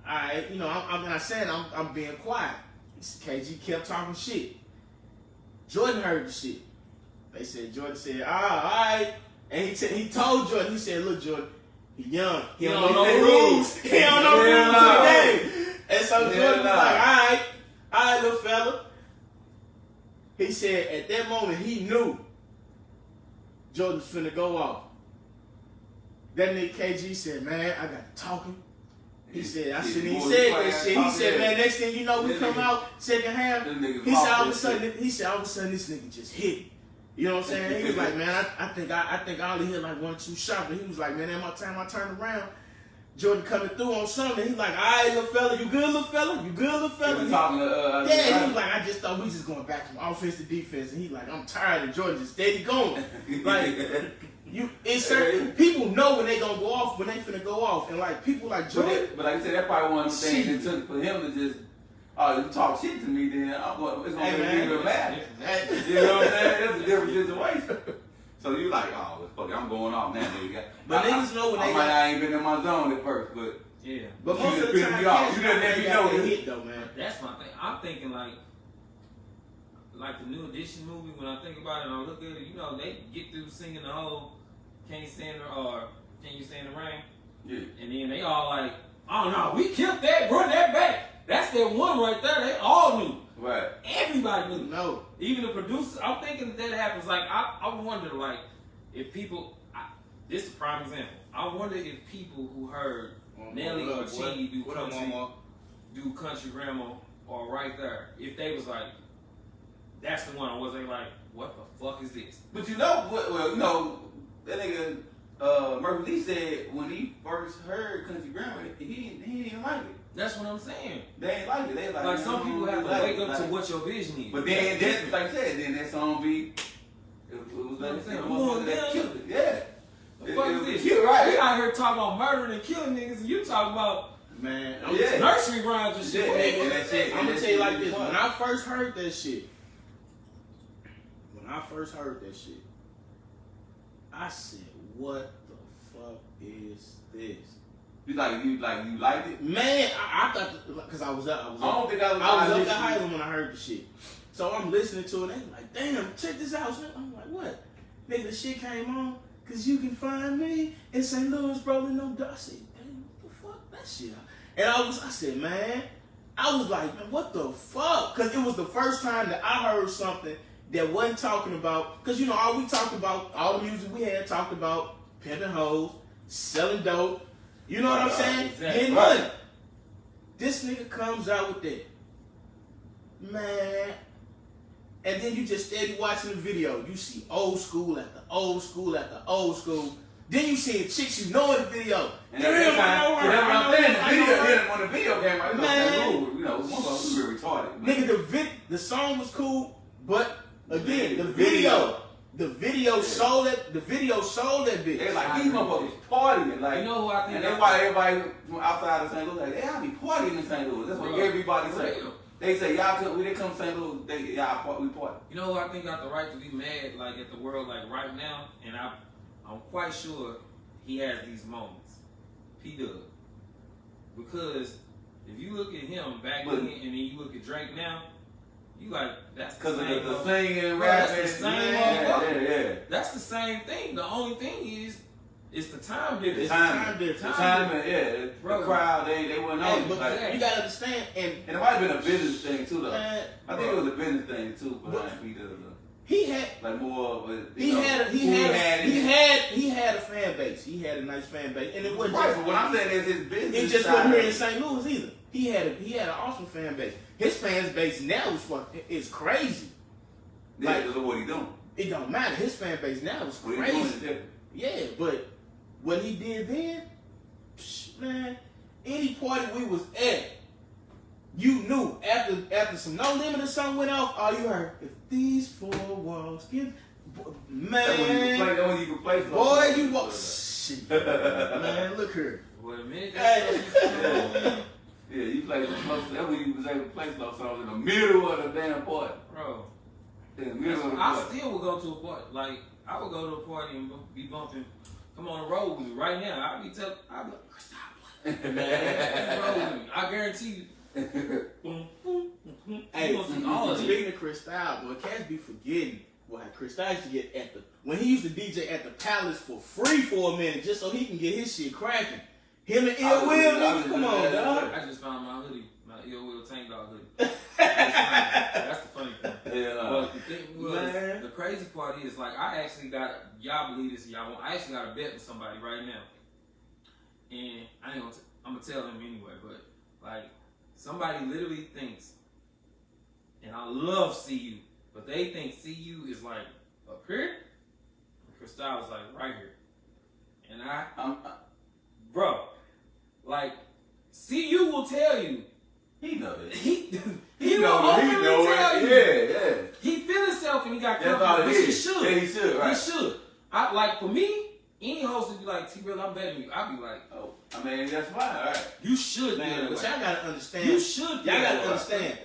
all right, you know, I'm not saying I'm being quiet. KG kept talking shit. Jordan heard the shit. They said, Jordan said, all right. And he told Jordan, he said, look, Jordan, he young. He don't know the rules. He don't know the rules of the game. And so Jordan was like, all right, little fella. He said at that moment he knew Jordan was finna go off. That nigga KG said, man, I got to talking. He said, I shouldn't even said that shit. He said, man, next thing you know, we come out second half. He said all of a sudden this nigga just hit. You know what I'm saying? He was like, man, I think I only hit like 1 or 2 shots, but he was like, man, every time I turned around, Jordan coming through on Sunday. He's like, all right, little fella, you good, little fella? You good, little fella? He was talking to yeah, he was like, I just thought we just going back from offense to defense. And he's like, I'm tired of Jordan just steady going. Like, it's certain people know when they gonna go off, when they finna go off. And like, people like Jordan. But like I said, that probably one of the things it took for him to just, oh, you talk shit to me, then it's gonna make me mad. You know what I'm saying? That's a different situation. So you like, oh, fuck it, I'm going off now, nigga. But niggas know when they I ain't been in my zone at first, but yeah. But most of the time, you didn't let me know that hit though, man. That's my thing. I'm thinking like the New Edition movie. When I think about it and I look at it, you know, they get through singing the whole "Can't Stand the" or "Can You Stand the Rain," yeah. and then they all like, "Oh no, we killed that, run that back." That's their one right there. They all knew. Right. Everybody knew. No. Even the producers. I'm thinking that happens. Like I wonder like if people. This is a prime example. I wonder if people who heard Nelly or Chingy do country grandma or right there, if they was like, that's the one, or was they like, what the fuck is this? But you know, well, you know, that nigga Murphy Lee said when he first heard Country Grandma, he didn't like it. That's what I'm saying. They ain't like it. They like some people have to wake up to what your vision is. But then that's like I said, then that song be it was like I said, that killed it. Yeah. The fuck is this? Cute, right? We out here talking about murdering and killing niggas, and you talking about nursery rhymes and shit. Yeah, I'm gonna tell you like this. When I first heard that shit, I said, "What the fuck is this?" You liked it? Man, I thought because I was up. I don't think I was up to Highland when I heard the shit. So I'm listening to it, and they like, "Damn, check this out." I'm like, "What?" Nigga, the shit came on. Cause you can find me in St. Louis, rolling no dust. I said, damn, what the fuck that shit? And I said, man, I was like, man, what the fuck? Cause it was the first time that I heard something that wasn't talking about. Cause you know, all we talked about, all the music we had talked about, pimping hoes, selling dope. You know what I'm saying? Exactly. Getting money. This nigga comes out with that, man. And then you just steady watching the video. You see old school after old school after old school. Then you see chicks you know in the video. And that's what I'm saying. When the video came out, man, you know, we were retarded. Man. Nigga, the song was cool, but again, the video sold it. The video sold that bitch. They like these motherfuckers partying. Like, you know who I think? And that's why everybody from outside of St. Louis like, I be partying in St. Louis. That's what everybody say. They say when they come to St. Louis, we party. You know who I think got the right to be mad like at the world like right now, and I'm quite sure he has these moments. P-Dub. Because if you look at him back then and then you look at Drake now, you like that's the same. Because of the singing, rapping, that's the same. Yeah. That's the same thing. The only thing is. It's the time difference. The time, Bro. The crowd, they weren't on. But like, you gotta understand, and it might have been a business thing too, though. I think bro. it was a business thing too behind P-Dub. He had like more of a, he had a fan base. He had a nice fan base, and it wasn't right. just But what I'm saying is his business. It just wasn't here in St. Louis either. He had an awesome fan base. His fan base now is crazy. Yeah, like, because of what he doing. It don't matter. His fan base now is What crazy. he doing is different. Yeah, but what he did then, man, any party we was at, you knew after some No Limit or something went off, all you heard, if these four walls give, man. That's when you can play. Boy, you walk. Shit. Man, look here. Wait a minute. Yeah, you played some slow. That's when you was able to play slow songs in the middle of the damn party. Bro. In the middle of the I party. still would go to a party. Like, I would go to a party and be bumping. Come on the road with me right now. I'd be like, Chris, man, road with me. I guarantee you. Hey, all of speaking of Chris Styles, boy, cats be forgetting what Chris Styles used to get when he used to DJ at the Palace for free for a minute just so he can get his shit cracking. Him and Ill Will, nigga, come on, dog. I just found my hoodie, my Ill Will Tank Dog hoodie. That's the funny part. Yeah. But the thing was, the crazy part is, like, I actually got, y'all believe this, y'all won't, I actually got a bet with somebody right now. And I'm gonna tell him anyway, but, like, somebody literally thinks, and I love CU, but they think CU is, like, up here, and Chris Styles is, like, right here. And bro, Like, CU will tell you. He know that. He He will know openly tell you. Yeah. He feel himself and he got That's all confidence, it which he is. should. Yeah, he should, right. He should. Like, for me, any host would be like, T-Real, I'm better than you. I'd be like, Oh, I mean, that's fine, all right. you should Man, be but that y'all way. gotta understand. You should Y'all be that gotta way. understand.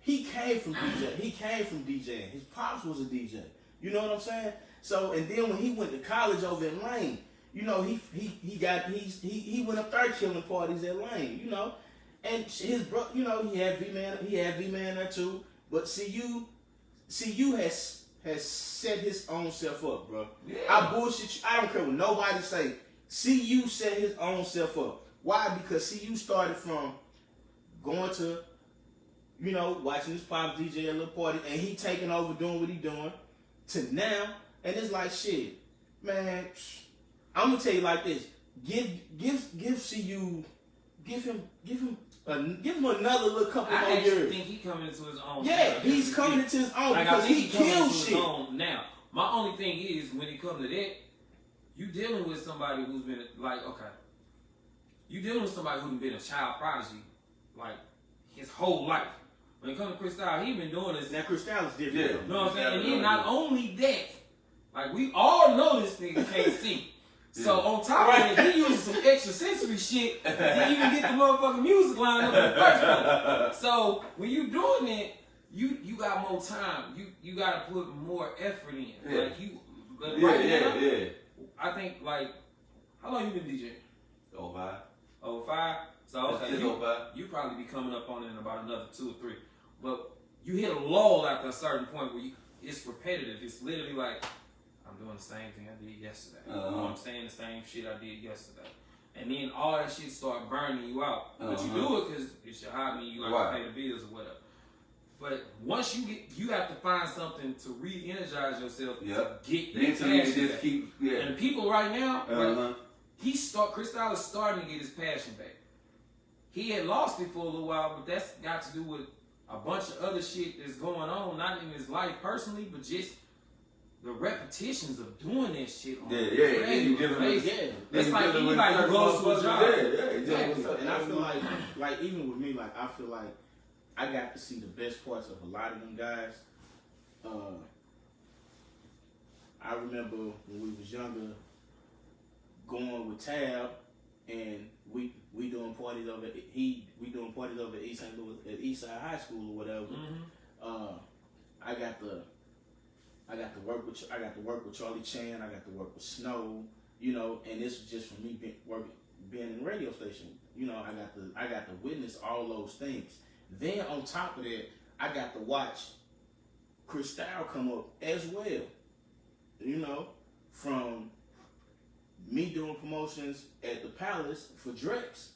He came from DJ. He came from DJing. His pops was a DJ. You know what I'm saying? So, and then when he went to college over in Lane, you know, he went up there killing parties at Lane, you know. And his bro, you know, he had V-Man there too. But CU has set his own self up, bro. Yeah. I bullshit you. I don't care what nobody say. CU set his own self up. Why? Because CU started from going to, you know, watching his pop DJ at a little party, and he taking over doing what he doing, to now, and it's like shit, man. I'm gonna tell you like this: give CU, give him another little couple I more actually years. think he coming into his own. Yeah, he's coming into his own Like, I because think he coming kills into his shit. own now. My only thing is, when it comes to that, you dealing with somebody who's been like, okay, you dealing with somebody who's been a child prodigy, like his whole life. When it comes to Chris Styles, he been doing this. Now Cristal is different. Yeah. You know what I'm saying? And Yeah. then not only that, like we all know this nigga can't see. So on top of it, he using some extra sensory shit to even get the motherfucking music line up in the first place. So when you doing that, you got more time. You gotta put more effort in. Yeah. Like you but right now, Yeah. I think like how long you been DJing? Oh, 5. 05? So okay, It's you 05. probably be coming up on it in about another 2 or 3. But you hit a lull after a certain point where it's repetitive. It's literally like, I'm doing the same thing I did yesterday. You know, I'm saying the same shit I did yesterday. And then all that shit start burning you out. But you do it because it's your hobby, you like to pay the bills or whatever. But once you have to find something to re-energize yourself to get that Mentally, passion just back. keep, And people right now, Uh-huh. Chris Styles is starting to get his passion back. He had lost it for a little while, but that's got to do with a bunch of other shit that's going on, not in his life personally, but just the repetitions of doing that shit on You regular dealing basis. with, It's like anybody who goes to a job. Exactly. And I feel like even with me, like I feel like I got to see the best parts of a lot of them guys. I remember when we was younger, going with Tab, and we doing parties over we doing parties over at East St. Louis at Eastside High School or whatever. I got to work with Charlie Chan. I got to work with Snow. You know, and this was just for me being in the radio station. You know, I got to witness all those things. Then on top of that, I got to watch Cristal come up as well. You know, from me doing promotions at the Palace for Drex,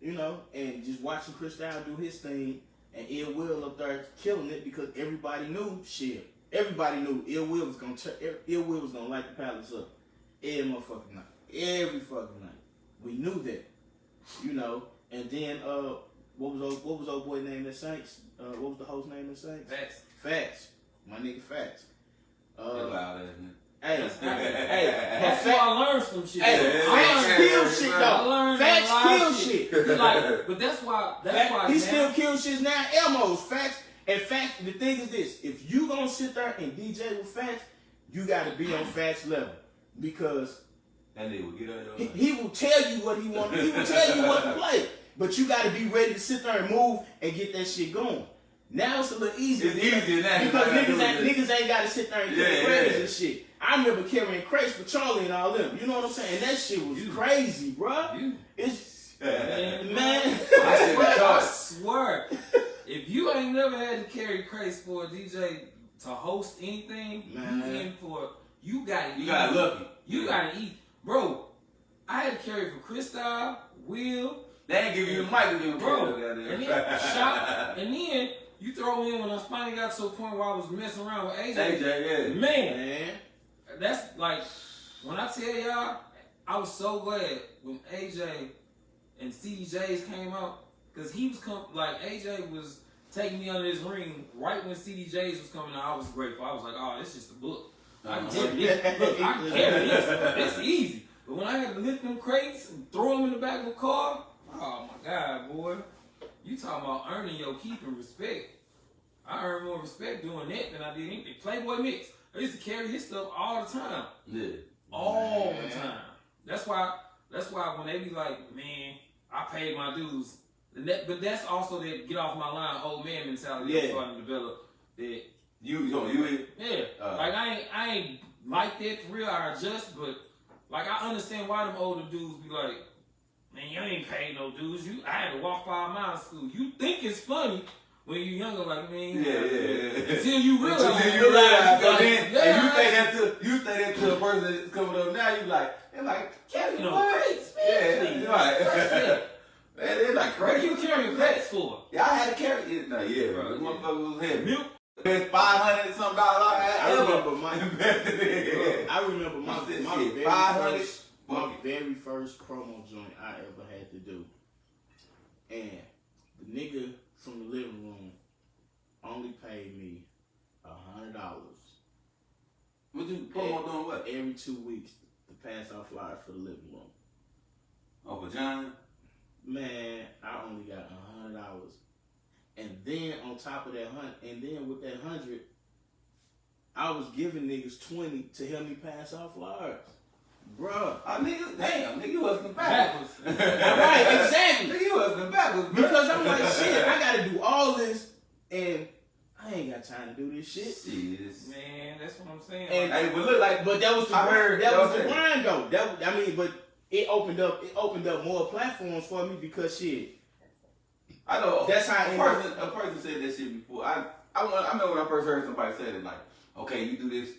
you know, and just watching Cristal do his thing, and Ill Will up there killing it because everybody knew shit. Everybody knew Ill Will was gonna light the Palace up every motherfucking night, every fucking night. We knew that, you know. And then what was old boy named at Saints? What was the host name at Saints? Fats. My nigga Fats. Hey, That's why I learned some shit. Fats kill shit I though. learned Fats a lot kill of shit. Like, but that's why He man, still kills shit now. Elmo's Fats. And Fats, the thing is this: if you gonna sit there and DJ with Fats, you got to be on Fats level because that nigga will get out he will tell you what he wants. He will tell you what to play, but you got to be ready to sit there and move and get that shit going. Now it's a little easier. It's easier now because niggas niggas ain't got to sit there and get credits and shit. I remember carrying crates for Charlie and all them. You know what I'm saying? And that shit was crazy, bro. It's man. I swear, if you ain't never had to carry crates for a DJ to host anything, you gotta eat. You got lucky. You gotta eat, bro. I had to carry for Cristal, Will. They ain't give you the mic, bro. And then shop, and then you throw in when I finally got to a point where I was messing around with AJ. Man, that's like when I tell y'all, I was so glad when AJ and CDJs came out because he was like AJ was taking me under his ring right when CDJs was coming out. I was grateful. I was like, oh, it's just a book. I can carry this. Look, I can carry this. It's easy. But when I had to lift them crates and throw them in the back of the car, oh my God, boy. You talking about earning your keep and respect. I earned more respect doing that than I did anything. Playboy Mix. I used to carry his stuff all the time. Yeah. All the time. That's why when they be like, man, I paid my dues. But that's also that get off my line old man mentality I'm starting to develop. That You like I ain't like that for real. I adjust, but like I understand why them older dudes be like, man, you ain't paid no dues. I had to walk 5 miles to school. You think it's funny when you're younger, like man. Yeah. Until you realize. And you say that to a person that's coming up now. You like, they're like, carry no what? crates, Yeah, you're right. Man, they're like What crazy. you carrying crates for? Yeah, I had to carry it. No, yeah, bro. This motherfucker was heavy. Milk. $500 and something I remember my invested in. I remember my very first promo joint I ever had to do. And the nigga from the living room only paid me $100. What you promo doing what? Every 2 weeks to pass out flyers for the living room. Oh, for John? Man, I only got $100. And then on top of that with that 100, I was giving niggas 20 to help me pass out flyers. Bruh. Nigga, you wasn't backwards. Right, exactly. Nigga, you wasn't backwards. Because I'm like, shit, I gotta do all this, and I ain't got time to do this shit. Man, that's what I'm saying. And hey, but look like, but that was the I heard that was the grind though. But it opened up more platforms for me because shit. I know. That's how a person said that shit before. I remember when I first heard somebody say it, like, okay, you do this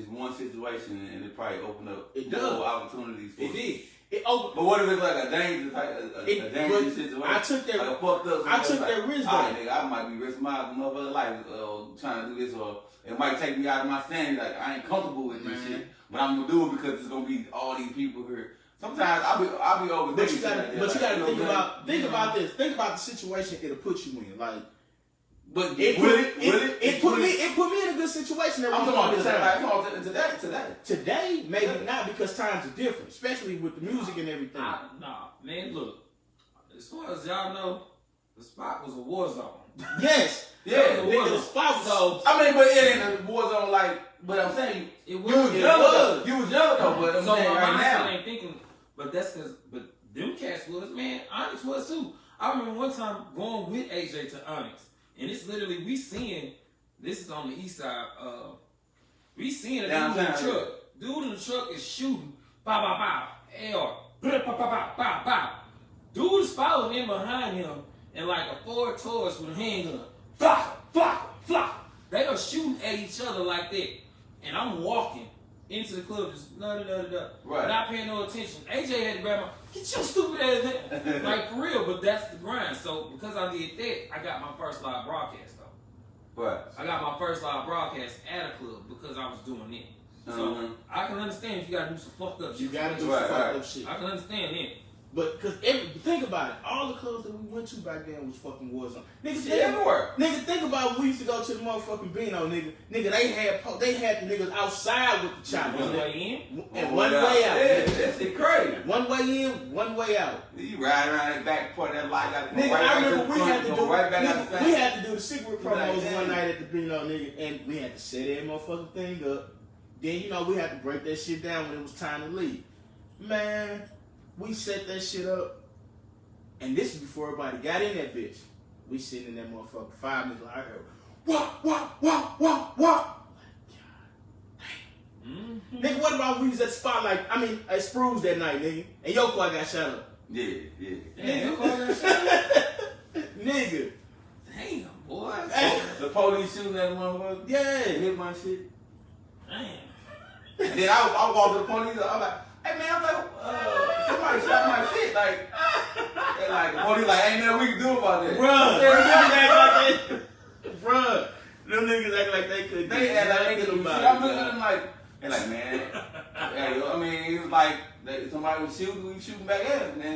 one situation and it probably opened up more opportunities for it. You. Did. It opened. But what if it's like a dangerous dangerous situation? I took that. Like a fucked up. I took that risk. Alright, nigga, I might be risking my motherfucking life trying to do this, or it might take me out of my sanity. Like I ain't comfortable with this shit, but I'm gonna do it because it's gonna be all these people here. Sometimes I'll be over. But you gotta think about this. Think about the situation it'll put you in. Like, but it put me in a good situation. I'm talking about today, maybe not because times are different, especially with the music and everything. Nah, man, look. As far as y'all know, the spot was a war zone. Yes, the spot was. I mean, but it ain't a war zone like. But I'm saying it was. You was young though. But I'm so saying my right now, ain't thinking. But that's because, but them cats was, man, Onyx was too. I remember one time going with AJ to Onyx, and it's literally, we seeing, this is on the east side, we seeing a dude in the truck. Dude in the truck is shooting, bow, bow, bow, AR, bow, bow, bow, bow, bow. Dude is following in behind him in like a Ford Taurus with a handgun. Flop, flop, flop. They are shooting at each other like that. And I'm walking into the club, just right. Not paying no attention. AJ had to grab my, get your stupid ass in. Like for real, but that's the grind. So because I did that, I got my first live broadcast though. Right. I got my first live broadcast at a club because I was doing it. So I can understand if you gotta do some fucked up shit. You gotta do some fucked up shit. I can understand that. But think about it, all the clubs that we went to back then was fucking war zone. Nigga, everywhere. Nigga, think about when we used to go to the motherfucking Beano, nigga. Nigga, they had the niggas outside with the choppers. One way in and one way out. Yeah, that shit crazy. One way in, one way out. You ride around that back part of that light, got to go nigga, right I back remember to the front, go right back out the we had to do the secret promos one night at the Beano, nigga, and we had to set that motherfucking thing up. Then we had to break that shit down when it was time to leave. Man, we set that shit up. And this is before everybody got in that bitch. We sitting in that motherfucker 5 minutes. I heard, what? Nigga, what about we was at the spotlight? I mean, at Sprues that night, nigga. And your car got shot up. Yeah. Damn, your car got shot up? Nigga. Damn, boy. The police shooting that motherfucker? Yeah. Hit my shit. Damn. And then I walked to the police. I'm like, hey man, I'm like, somebody shot my shit. Like the police like, ain't nothing we can do about that. Bruh, them niggas act like they couldn't. They act like they couldn't about it. I'm looking at them like, they're like, man. Hey, I mean, it was like somebody was shooting, we shooting back at him, and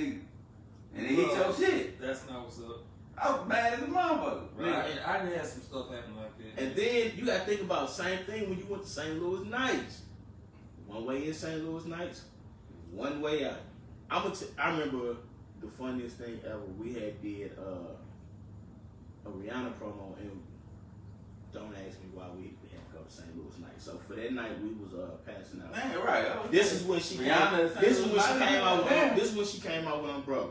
he hit your shit. That's not what's up. I was mad as a motherfucker. Right. I done had some stuff happen like that. And then you gotta think about the same thing when you went to St. Louis Knights. One way in St. Louis Knights, one way out. I remember the funniest thing ever. We had did a Rihanna promo, and don't ask me why we had to go to St. Louis night. So for that night, we was passing out. Man, right. This is when she Rihanna. This is when she came out. This is when she came out with Umbrella.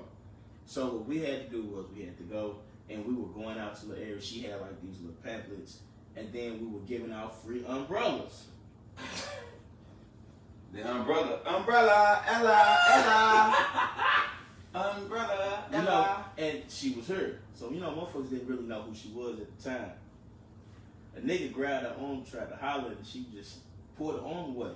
So what we had to do was we had to go, and we were going out to the area. She had like these little pamphlets, and then we were giving out free umbrellas. The umbrella, Ella, umbrella, You know, and she was her. So, you know, motherfuckers didn't really know who she was at the time. A nigga grabbed her arm, tried to holler, and she just pulled her arm away.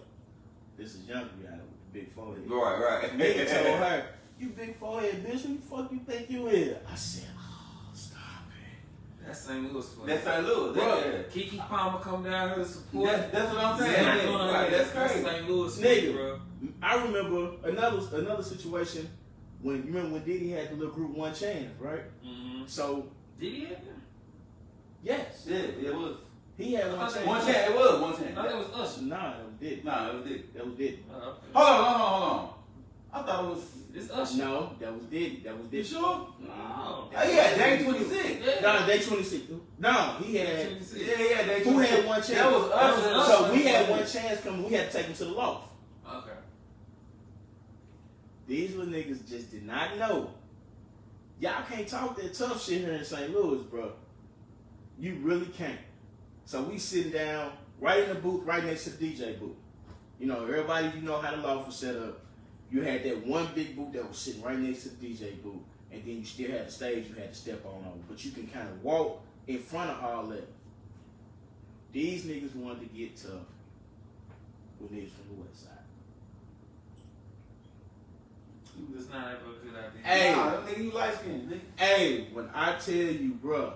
This is young Rihanna with the big forehead. Right. Nigga told her, "You big forehead bitch, who the fuck you think you is?" I said, "Oh, stop it." That's St. Louis for That's St. Louis. Bro. Kiki Palmer come down here to support. That's what I'm saying. Yeah, Right, that's crazy. St. Louis, Nigga. bro. I remember another situation when you remember when Diddy had the little group One Chance, right? Mm-hmm. So Did he have them? yes, Yeah, it was. he had One I thought Chance. One chance, it was one I thought chance. that was Usher. Nah, that was Diddy. Nah, it was Diddy. That was Diddy. Okay. Hold on. I thought it was. It's Usher. No, that was Diddy. That was You Diddy. sure? No. Oh, yeah, Day 26. Yeah. No, Day 26. No, he had. 26. Yeah, Day 26. Who had One Chance? That was us. That was So we had One Chance coming. We had to take him to the loft. Okay. These little niggas just did not know. Y'all can't talk that tough shit here in St. Louis, bro. You really can't. So we sitting down right in the booth, right next to the DJ booth. You know, everybody, you know how the loft was set up. You had that one big booth that was sitting right next to the DJ booth, and then you still had the stage you had to step on over. But you can kind of walk in front of all that. These niggas wanted to get tough with niggas from the west side. It's not ever a good idea. Hey. Nah, that nigga, you light skinned, nigga. Hey, when I tell you, bruh,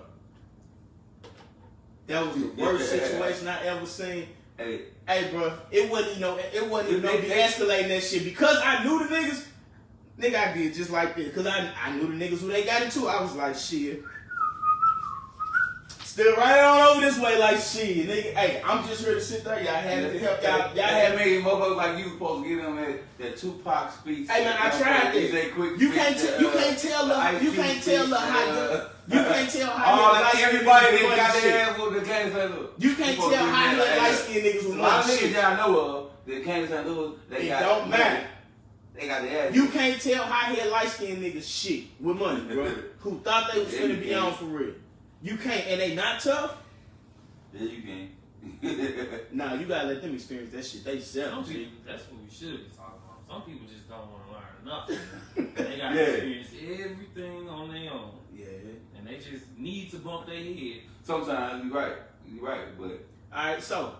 that was the worst situation I ever seen. Hey, Hey, bruh, it wasn't even no They- de-escalating that shit because I knew the niggas. Nigga, I did just like this because I knew the niggas who they got into. I was like, shit. Still right on over this way like shit. Nigga, hey, I'm just here to sit there. Y'all had to help y'all. Y'all had had made motherfuckers like you supposed to get them that Tupac speech. Hey man, I tried this. You can't tell how you can't tell how everybody that got their ass with the Kansas St. Louis. You can't tell how the light skinned niggas A with lot money of niggas shit. y'all know of that Kansas St. Louis, It don't matter. They got their ass. You can't tell high head light skinned niggas shit with money, bro. Who thought they was Yeah, finna you be can. on for real. You can't, and they not tough. Yeah, you can. Nah, you gotta let them experience that shit. They Some self, G. people, that's what we should be talking about. Some people just don't want to learn nothing. They got to Yeah. experience everything on their own. Yeah. And they just need to bump their head. Sometimes you're right, but All right. So,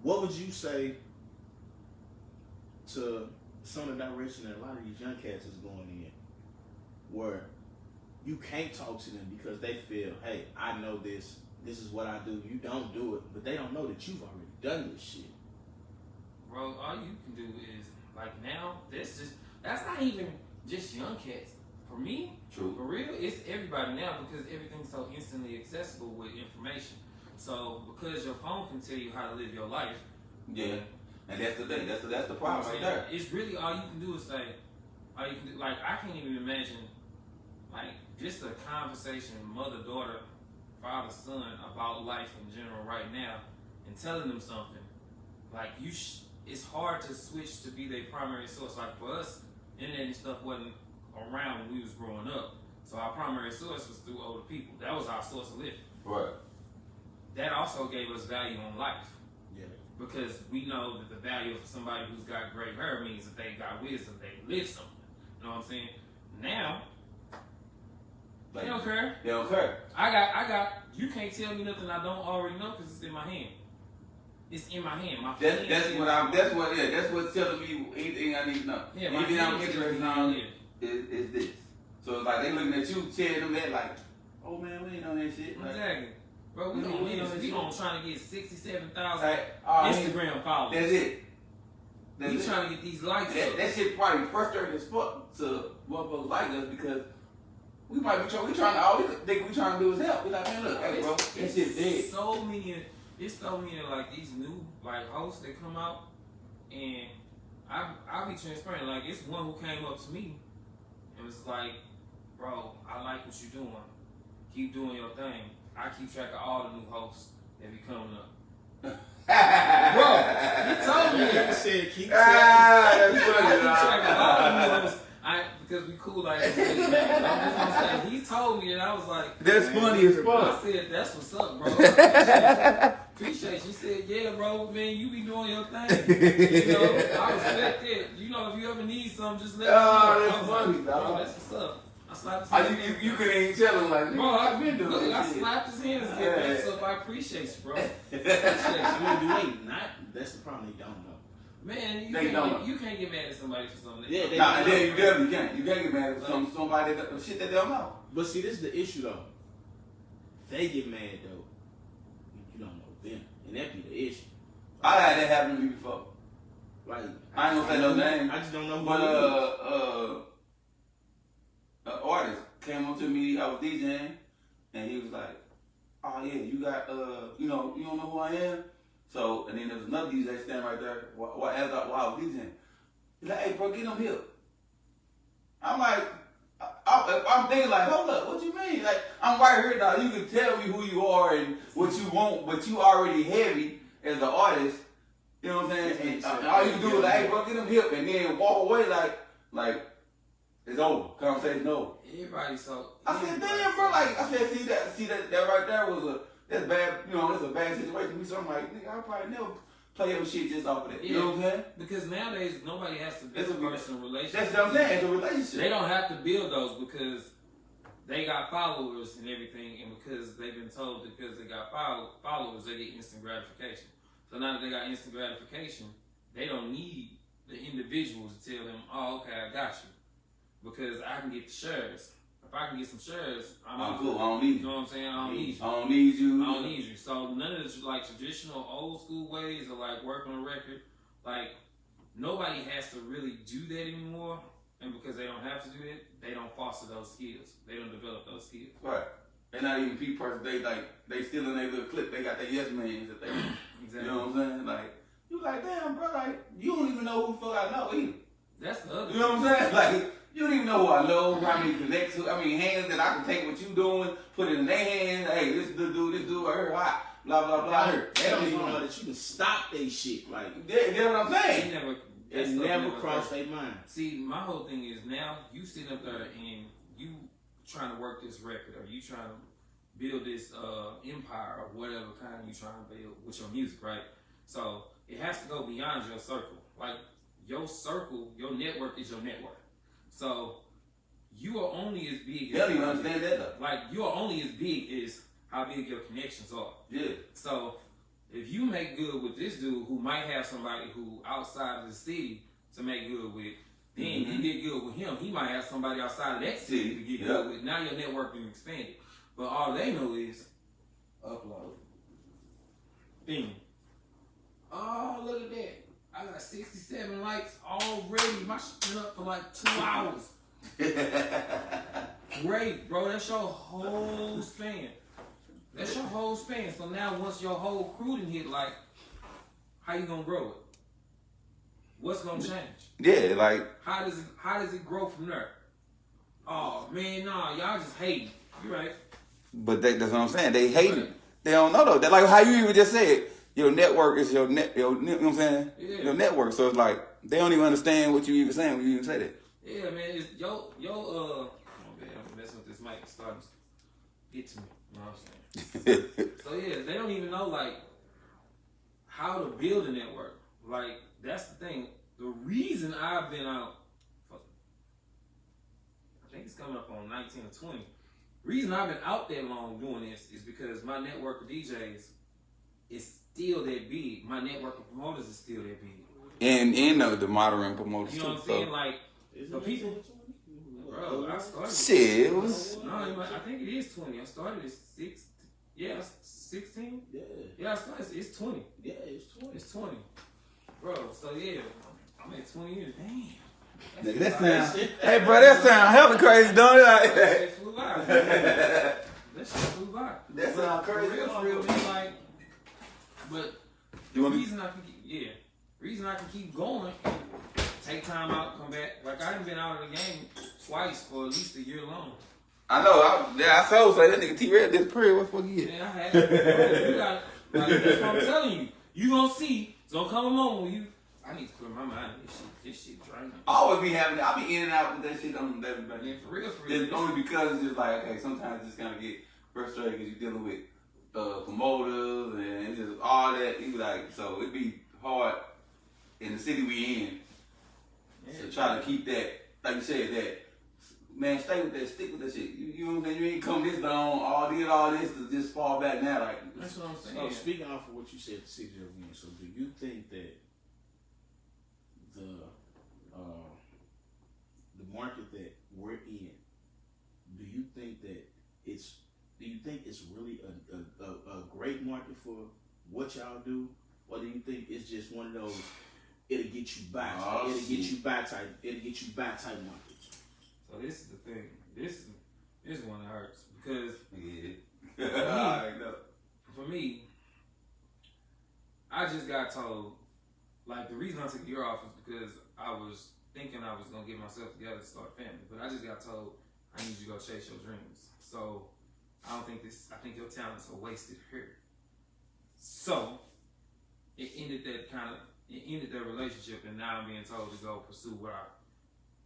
what would you say to some of the direction that a lot of these young cats is going in, where you can't talk to them because they feel, hey, I know this. This is what I do. You don't do it, but they don't know that you've already done this shit. Bro, all you can do is, like now, that's not even just young cats. For me, true. for real, it's everybody now because everything's so instantly accessible with information. So, because your phone can tell you how to live your life. Yeah, and that's the thing. That's the You know problem what I'm right saying? there. It's really all you can do is say, all you can do, like, I can't even imagine, like, just a conversation, mother, daughter, father, son, about life in general right now, and telling them something. Like, it's hard to switch to be their primary source. Like, for us, internet and stuff wasn't around when we was growing up. So our primary source was through older people. That was our source of living. Right. That also gave us value on life. Yeah. Because we know that the value of somebody who's got gray hair means that they got wisdom, they lived something. You know what I'm saying? Now, they don't care. They don't care. I got, you can't tell me nothing I don't already know because it's in my hand. It's in my hand. My That's hands what's telling me anything I need to know. Yeah, my anything I'm hands interested is in here. is this. So it's like they looking at you, telling them that like, oh man, we ain't on that shit. Like, Exactly. Bro, we We don't don't need know this. this We shit. don't trying to get 67,000 like, all right, Instagram followers. that's it. That's We it. trying to get these likes up. That shit probably frustrating as fuck to motherfuckers like us because we might be trying. We trying to all we think we trying to do is help. We like, man, look, hey, bro, that It's shit dead. so many like these new like hosts that come out, and I'll be transparent. Like, it's one who came up to me and was like, bro, I like what you're doing. Keep doing your thing. I keep track of all the new hosts that be coming up. Bro, he told me that. He said, keep That's I funny, keep track of all the new dog. hosts. Because we cool like that. I'm just gonna say, he told me that. I was like, That's funny as I fuck. said, that's what's up, bro. Appreciate you. She said, yeah, bro, man, you be doing your thing. You know, I respect it. You know, if you ever need something, just let me know. Oh, that's I was funny, like, dog. bro, that's what's up. I slapped his hand. You couldn't even tell him like, Bro, I've been doing look, this I shit. slapped his hand and said, that's up. I appreciate you, bro. Appreciate you. I mean, do they not? That's the problem. They don't know. Man, They don't. you can't get mad at somebody for something. Yeah, they Nah, don't and know. then you definitely can't. You can't get mad at somebody that shit that they don't know. But see, this is the issue though. They get mad though. You don't know them, and that be the issue. I had that happen to me before. Like I ain't gonna say no name. I just don't know who But it is. an artist came up to me. I was DJing, and he was like, "Oh yeah, you got you don't know who I am." So and then there was another DJ standing right there. While I was DJing, he's like, "Hey bro, get him here." I'm like, I'm thinking like, hold up, what you mean? Like I'm right here, dog. You can tell me who you are and what you want, but you already heavy as an artist. You know what I'm saying? And all you do is like, hey bro, get him hip, and then walk away like it's over. Conversation over. Everybody so. I said, damn, bro. Like I said, see that right there was that's bad. You know, that's a bad situation to me. So I'm like, nigga, I probably never play your shit just off of that. You know what I'm saying? Because nowadays nobody has to build It's a- a personal relationship. That's what I'm saying. It's a relationship. They don't have to build those because they got followers and everything, and because they've been told that because they got followers, they get instant gratification. So now that they got instant gratification, they don't need the individual to tell them, "Oh, okay, I got you," because I can get the shares. If I can get some shares, I'm cool. I don't need You you. know what I'm saying? I don't need you. I don't need you. I don't need you. So none of the like traditional old school ways of like working on a record, like nobody has to really do that anymore. And because they don't have to do it, they don't foster those skills. They don't develop those skills. Right. They're not even people person. They still in their little clip. They got their yes mans that they. Exactly. You know what I'm saying? Like you like damn bro. Like you don't even know who the fuck I know either. That's the other. You know what I'm saying? Like you don't even know who I know. How many connects? Hands that I can take what you doing, put it in their hands. Hey, this dude, I heard hot. Blah blah blah. I heard. They don't even know that you can stop they shit. Like That's what I'm They saying. never. it never crossed their mind. See, my whole thing is now you sitting up there and you trying to work this record, or you trying to build this empire or whatever kind you trying to build with your music, right? So it has to go beyond your circle. Like your circle, your network is your network. So you are only as big They as don't even understand that though. like you are only as big as how big your connections are. Yeah. So if you make good with this dude who might have somebody who outside of the city to make good with, then you get good with him. He might have somebody outside of that city to get good with. Now your network is expanded. But all they know is upload. Bing. Oh, look at that. I got 67 likes already. My shit been up for like 2 hours. Great, bro. That's your whole span. That's your whole span. So now once your whole crew done hit, like, how you gonna grow it? What's gonna change? Yeah, like How does it grow from there? Oh man, nah, y'all just hating. You right. but that's what I'm saying. They hate it. They don't know though. That like how you even just said, your network is your net. You know what I'm saying? Yeah. Your network. So it's like they don't even understand what you even saying when you even say that. Yeah, man. It's oh man, I'm messing with this mic. It's starting to get to me. You know what I'm saying? So yeah, they don't even know like how to build a network. Like that's the thing. The reason I've been out, I think it's coming up on 19 or 20. Reason I've been out that long doing this is because my network of DJs is still that big. My network of promoters is still that big. And the modern promoters You know too. what I'm saying? So Like the people. Bro, I started. shit, it was. No, I think it is 20. I started at 6. Yeah, 16. Yeah, Yeah, I started. It's 20. yeah, it's 20. It's 20. Bro, so yeah, I'm at 20 years. Damn. Nigga, that sound. Hey, bro, that sound hella crazy, don't it? That Like, shit flew by. That shit flew by. that sound crazy. For real, man, like, but You want the me? reason I can get, yeah, reason I can keep going, take time out, come back. Like I done been out of the game twice for at least a year long. I know. I saw say that nigga T-Red disappeared. What the fuck he is? Yeah, I had it. You got, like, that's what I'm telling you. You gonna see. It's gonna come a moment when you. I need to clear my mind. This shit draining. I always be having. I be in and out with that shit on that. Yeah, for real. Just only because it's just like okay. Sometimes it's kind of get frustrating because you're dealing with promoters and it's just all that. You like so it be hard in the city we in. Yeah. So try to keep that, like you said, that man, stay with that, stick with that shit. You know what I'm saying? You ain't come this long, did all this to just fall back now. Like That's what I'm saying. So speaking off of what you said, the city of win. So do you think that the market that we're in, do you think it's really a great market for what y'all do, or do you think it's just one of those it'll get you back, it'll get you back type market? So this is the thing. This is one that hurts because for me, I just got told, like the reason I took a year off is because I was thinking I was gonna get myself together to start a family, but I just got told I need you to go chase your dreams. So I think your talents are wasted here. So it ended that relationship, and now I'm being told to go pursue what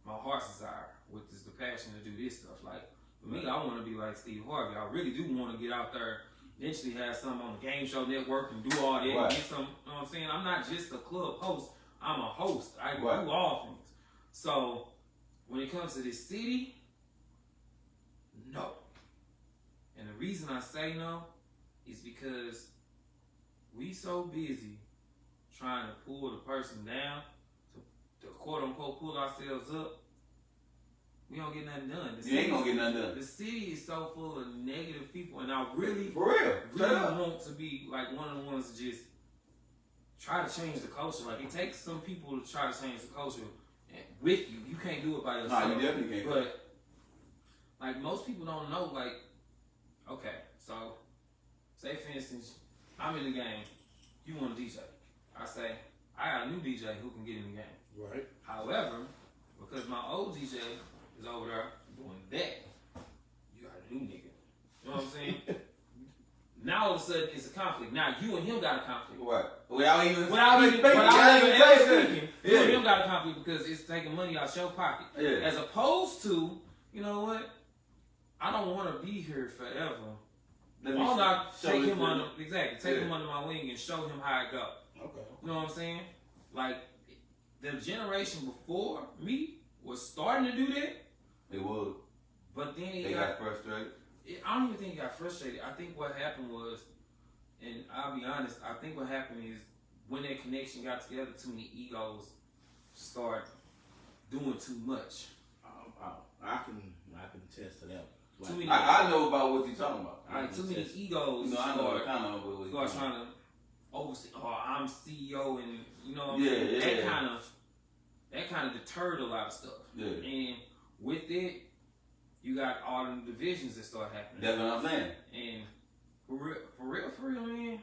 my heart's desire, which is the passion to do this stuff. Like for me, I want to be like Steve Harvey. I really do want to get out there, eventually have something on the Game Show Network and do all that. Right. Get some, you know what I'm saying? I'm not just a club host. I'm a host. I do Right. all things. So when it comes to this city, no. And the reason I say no is because we so busy trying to pull the person down to quote unquote pull ourselves up, we don't get nothing done. You ain't gonna get nothing done. The city is so full of negative people, and I really For real. want to be like one of the ones to just try to change the culture. Like it takes some people to try to change the culture with you. You can't do it by yourself. Nah, you definitely can't. But like most people don't know. Like, okay, so say for instance, I'm in the game. You want a DJ? I say I got a new DJ who can get in the game. Right. However, because my old DJ is over there doing that, you got a new nigga. You know what I'm saying? Now all of a sudden it's a conflict. Now you and him got a conflict. What? Without even speaking, Yeah. you and him got a conflict because it's taking money out your pocket. Yeah. As opposed to, you know what? I don't want to be here forever. Why don't I take him under him under my wing and show him how it go? Okay. You know what I'm saying? Like the generation before me was starting to do that. It was. But then They got frustrated. I don't even think it got frustrated. I think what happened was, and I'll be honest, I think what happened is when that connection got together, too many egos start doing too much. I can attest to that. Too many. I know about what you're talking about. Like too many egos. You know, I know kind of what start trying to oversee. Oh, I'm CEO, and you know what I'm saying. That kind of deterred a lot of stuff. Yeah. And with it, you got all the divisions that start happening. That's what I'm saying. And for real, man,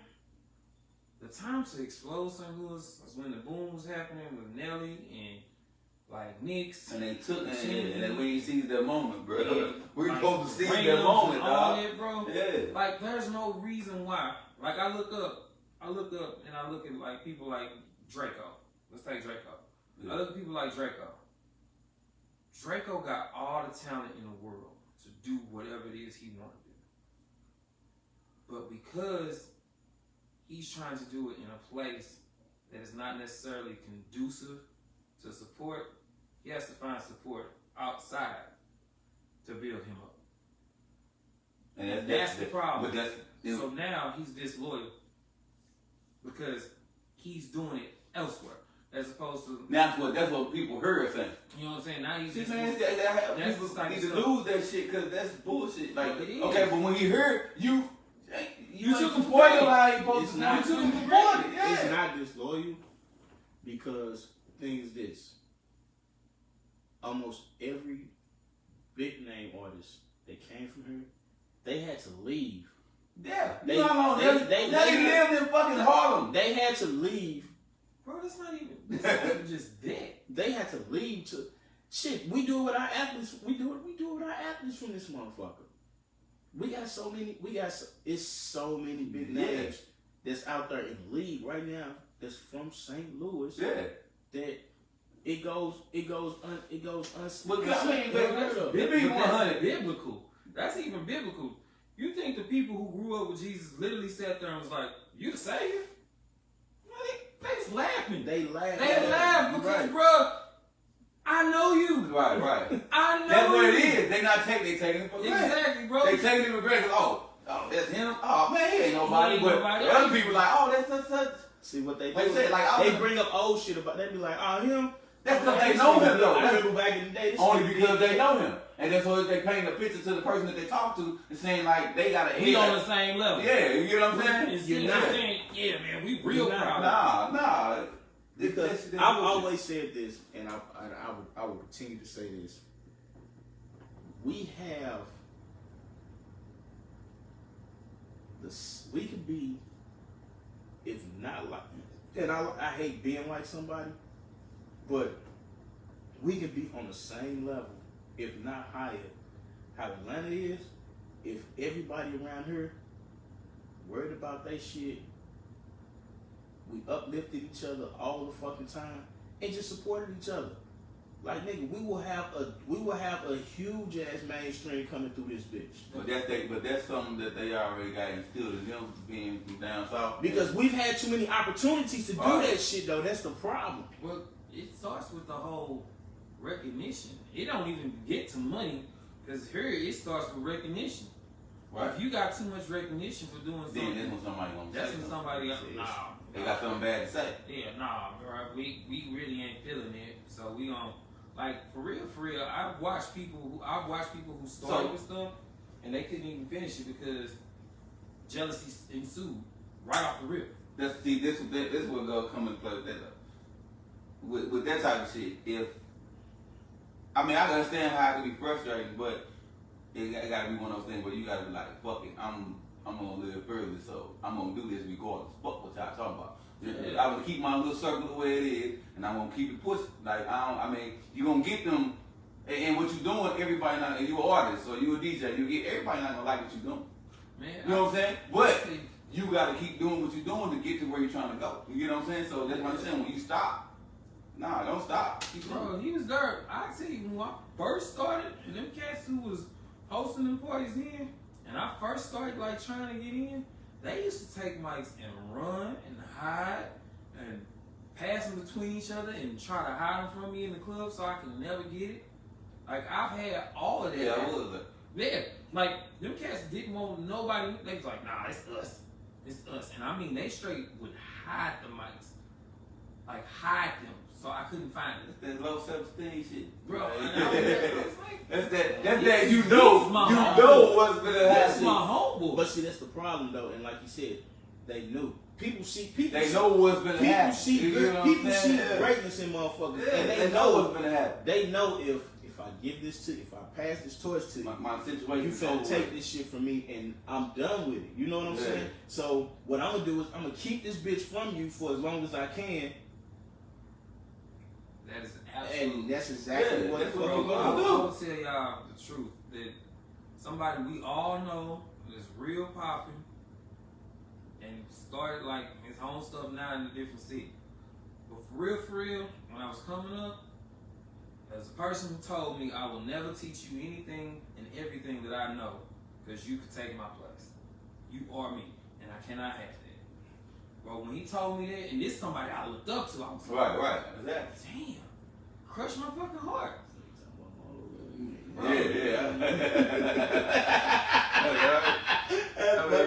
the time to explode St. Louis was when the boom was happening with Nelly and like Knicks. And they took and we ain't seen that moment, bro. Yeah. We're Like, supposed to see Rams that moment, and all dog. that, bro. Yeah. Like there's no reason why. Like I look up and I look at like people like Draco. Let's take Draco. Yeah. I look at people like Draco. Draco got all the talent in the world to do whatever it is he wanted to do. But because he's trying to do it in a place that is not necessarily conducive to support, he has to find support outside to build him up. And that's the problem. But So now he's disloyal because he's doing it elsewhere. As opposed to that's what people heard saying. you know what I'm saying? Now he's See, just man, that's people the type need of to stuff. lose that shit because that's bullshit. Like, It is. okay, but when he heard you took him for supported granted. how you supposed It's to not- do. You took him for granted. It's Yeah. not disloyal because the thing is this. Almost every big name artist that came from here, they had to leave. Yeah. They You know how long they lived in fucking Harlem. They had to leave Bro, that's not even just that. They had to leave to shit. We do it with our athletes. We do it with our athletes from this motherfucker. We got so many. It's so many big names that's out there in the league right now. That's from St. Louis. Yeah. That it goes. But I mean, That's biblical. That's even biblical. You think the people who grew up with Jesus literally sat there and was like, "You the Savior?" They just laughing. They laugh. They laugh because, bro, I know you. Right. I know That's what it you. is. They taking it for granted. Exactly, bro. They taking it for granted. Oh, that's him. Oh man, he ain't nobody. He But ain't nobody. other people like, oh, that's such. See what they do? Like I said, like, they bring up old shit about. They be like, oh, him. That's because they know him though. I remember back in the day. Only because they know him. And that's why they paint a picture to the person that they talk to and saying like they got a We on the same level. Yeah, you get what I'm saying? You're not saying, yeah, man, we real proud. Nah. Because I've always said this, and I will continue to say this. We have this. We could be, if not like, and I hate being like somebody, but we could be on the same level, if not higher. How Atlanta is, if everybody around here worried about their shit, we uplifted each other all the fucking time and just supported each other. Like nigga, we will have a huge ass mainstream coming through this bitch. But that's something that they already got instilled in them being from down south. Because we've had too many opportunities to do that shit though. That's the problem. Well, it starts with the whole recognition. It don't even get to money because here it starts with recognition. Right. If you got too much recognition for doing something, then that's when somebody gonna that's say when something. somebody They got something bad to say. Yeah, bro. We really ain't feeling it. So we gon' like for real. I've watched people who started with stuff and they couldn't even finish it because jealousy ensued right off the rip. This will go come and play with that. With that type of shit. I can understand how it can be frustrating, but it gotta be one of those things where you gotta be like, fuck it, I'm gonna live further, so I'm gonna do this regardless. Fuck what y'all talking about. Yeah. I'm gonna keep my little circle the way it is, and I'm gonna keep it pushing. Like you gonna get them, and what you doing, everybody not, and you an artist, so you a DJ, you get everybody not gonna like what you doing. Man, you know what I'm saying? But you gotta keep doing what you're doing to get to where you're trying to go. You know what I'm saying? So that's what I'm saying. When you stop, don't stop. Keep bro, going. he was there. I tell you, when I first started, and them cats who was hosting them parties in, and I first started like trying to get in, they used to take mics and run and hide and pass them between each other and try to hide them from me in the club so I could never get it. Like I've had all of that. Yeah, I was. Yeah, like them cats didn't want nobody. They was like, nah, it's us. It's us. And I mean, they straight would hide the mics. Like hide them. So I couldn't find it. That's that low self-esteem shit. Bro, that's that you know what's gonna happen. That's my homeboy. But see, that's the problem though, and like you said, they knew. People they know what's gonna happen. People see greatness in motherfuckers. Yeah, and they know what's gonna happen. They know if I give this to you, if I pass this torch to you, my situation, you finna take this shit from me and I'm done with it. You know what I'm saying? So what I'm gonna do is I'm gonna keep this bitch from you for as long as I can. That is absolutely. And that's exactly what that's what I'm I'm gonna do. I will tell y'all the truth that somebody we all know is real popping and started like his own stuff now in a different city. But for real, when I was coming up, there's a person who told me I will never teach you anything and everything that I know because you could take my place. You are me, and I cannot have that. But when he told me that, and this is somebody I looked up to, I was like, right, exactly. Damn, crushed my fucking heart. Yeah.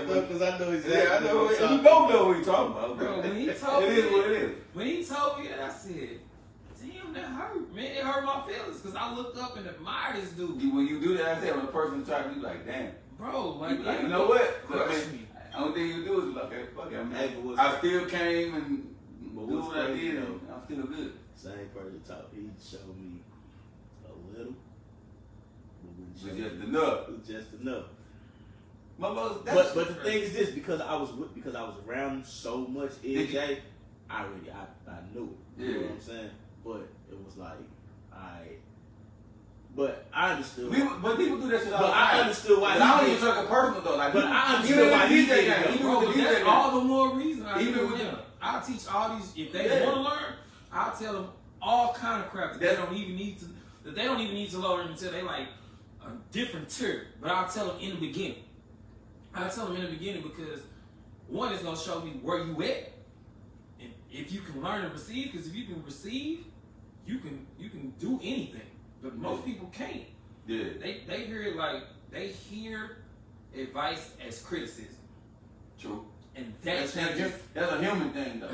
Because I know exactly. I know. You both know what you're talking about, bro. When he told me, it is what it is. When he told me that, I said, "Damn, that hurt, man. It hurt my feelings because I looked up and admired this dude." When you do that, I said when a person tries to be like, "Damn, bro, like, you know what? Crush me." Only thing you do is like, okay, fuck it, man. I still came and do what I did, and I'm still good. Same person talk. He showed me a little, but just enough. Just enough. But the thing is this, because I was around so much EJ, I knew it. You know what I'm saying? But it was like, but I understood. But people do that shit all But the time. I understood why. And I don't even take it personal though. Like, But I understood why he did it. Even Bro, with the that's DJ all game. the more reason I Even do with it. I'll teach all these, if they Yeah. want to learn, I'll tell them all kind of crap that they don't even need to learn until they like a different tier. But I'll tell them in the beginning. I'll tell them in the beginning because one is gonna show me where you at, and if you can learn and receive. Because if you can receive, you can do anything. But most people can't. Yeah. They hear it like they hear advice as criticism, True. and That's a human thing though.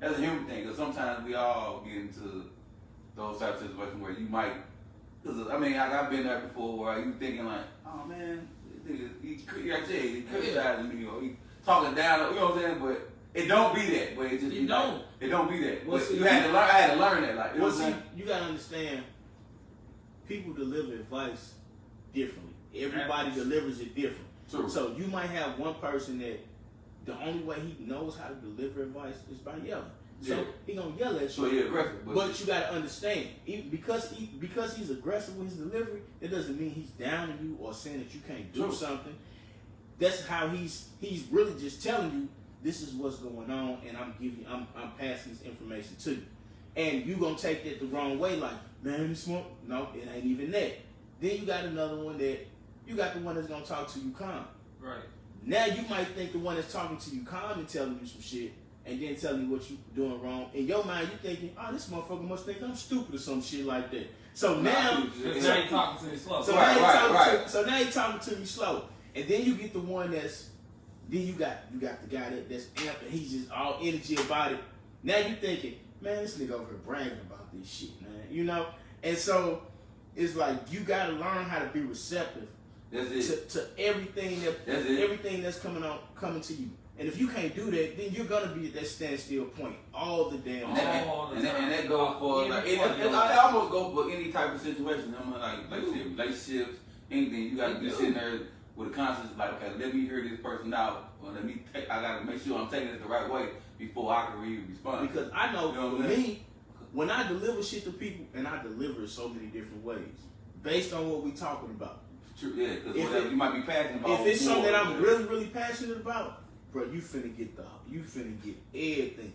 That's a human thing because sometimes we all get into those types of situations where you might. Cause I mean, I've been there before where you thinking like, oh man, he's criticizing me or he talking down, you know what I'm saying? But it don't be that. But it just be don't. Like, it don't be that. Well, But see, you had to learn. I had to learn that. Like, you know Well, what I'm see, saying? you gotta understand, people deliver advice differently. Everybody delivers it different. True. So you might have one person that the only way he knows how to deliver advice is by yelling. So Yeah. he gonna yell at you. So you're aggressive. But you gotta understand, because he's aggressive with his delivery, it doesn't mean he's downing you or saying that you can't do True. something. That's how he's really just telling you this is what's going on, and I'm passing this information to you, and you gonna take that the wrong way, like, man, this one, no, it ain't even that. Then you got another one the one that's gonna talk to you calm. right. Now you might think the one that's talking to you calm and telling you some shit, and then telling you what you doing wrong. In your mind, you thinking, oh, this motherfucker must think I'm stupid or some shit like that. So now, Because now you talking to me slow. so Right, now you talking to me slow, and then you get the one then you got the guy that's amped and he's just all energy about it. Now you thinking, man, this nigga over here bragging about this shit, man. You know, and so it's like you gotta learn how to be receptive That's it. to everything That's it. everything that's coming to you. And if you can't do that, then you're gonna be at that standstill point all the damn And time. that goes for like I almost go for any type of situation. I'm like relationships, anything. You gotta be sitting there with a conscience like, okay, let me hear this person out. Or I gotta make sure I'm taking it the right way before I can really respond. Because I know, You know for what I'm saying? me, when I deliver shit to people, and I deliver it so many different ways, based on what we talking about. True, yeah, because If whatever it- you might be passionate about. If it's something that I'm more, really, really passionate about, bro, you finna get everything.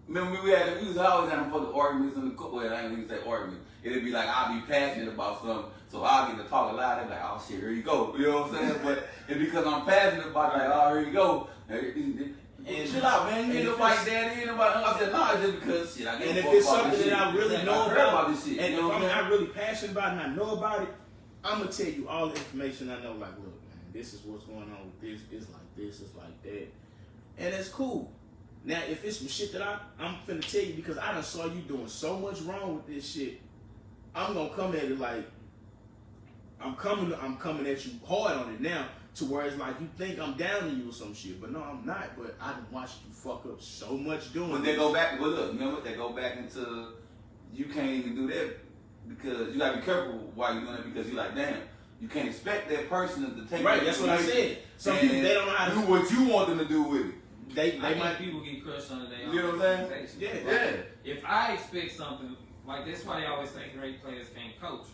Remember we was always having fucking arguments in the court. Well, I ain't even say argument. It'd be like I'll be passionate about something, so I'll get to talk loud. They're like, oh shit, here you go. You know what I'm saying? But it's because I'm passionate about it, like, oh, here you go. And chill out, man. You ain't nobody daddy, ain't nobody. I said, no, it's just because shit. I And if it's something that I really know about, this shit, and you if know what I'm I'm saying? not really passionate about it and I know about it, I'm gonna tell you all the information I know. Like, look, man, this is what's going on with this. It's like this. It's like that, and it's cool. Now, if it's some shit that I'm finna tell you because I done saw you doing so much wrong with this shit, I'm gonna come at it like I'm coming at you hard on it now. To where it's like you think I'm down on you or some shit, but no, I'm not. But I done watched you fuck up so much doing. When they go back, well, look, remember they go back into you can't even do that because you gotta be careful while you're doing it because you're like, damn, you can't expect that person to take Right, that's what I said. Some people they don't know how to do what you want them to do with it. They I might think people get crushed under their You know own what I'm saying? expectations. Yeah. Yeah. If I expect something, like that's why they always say great players can't coach.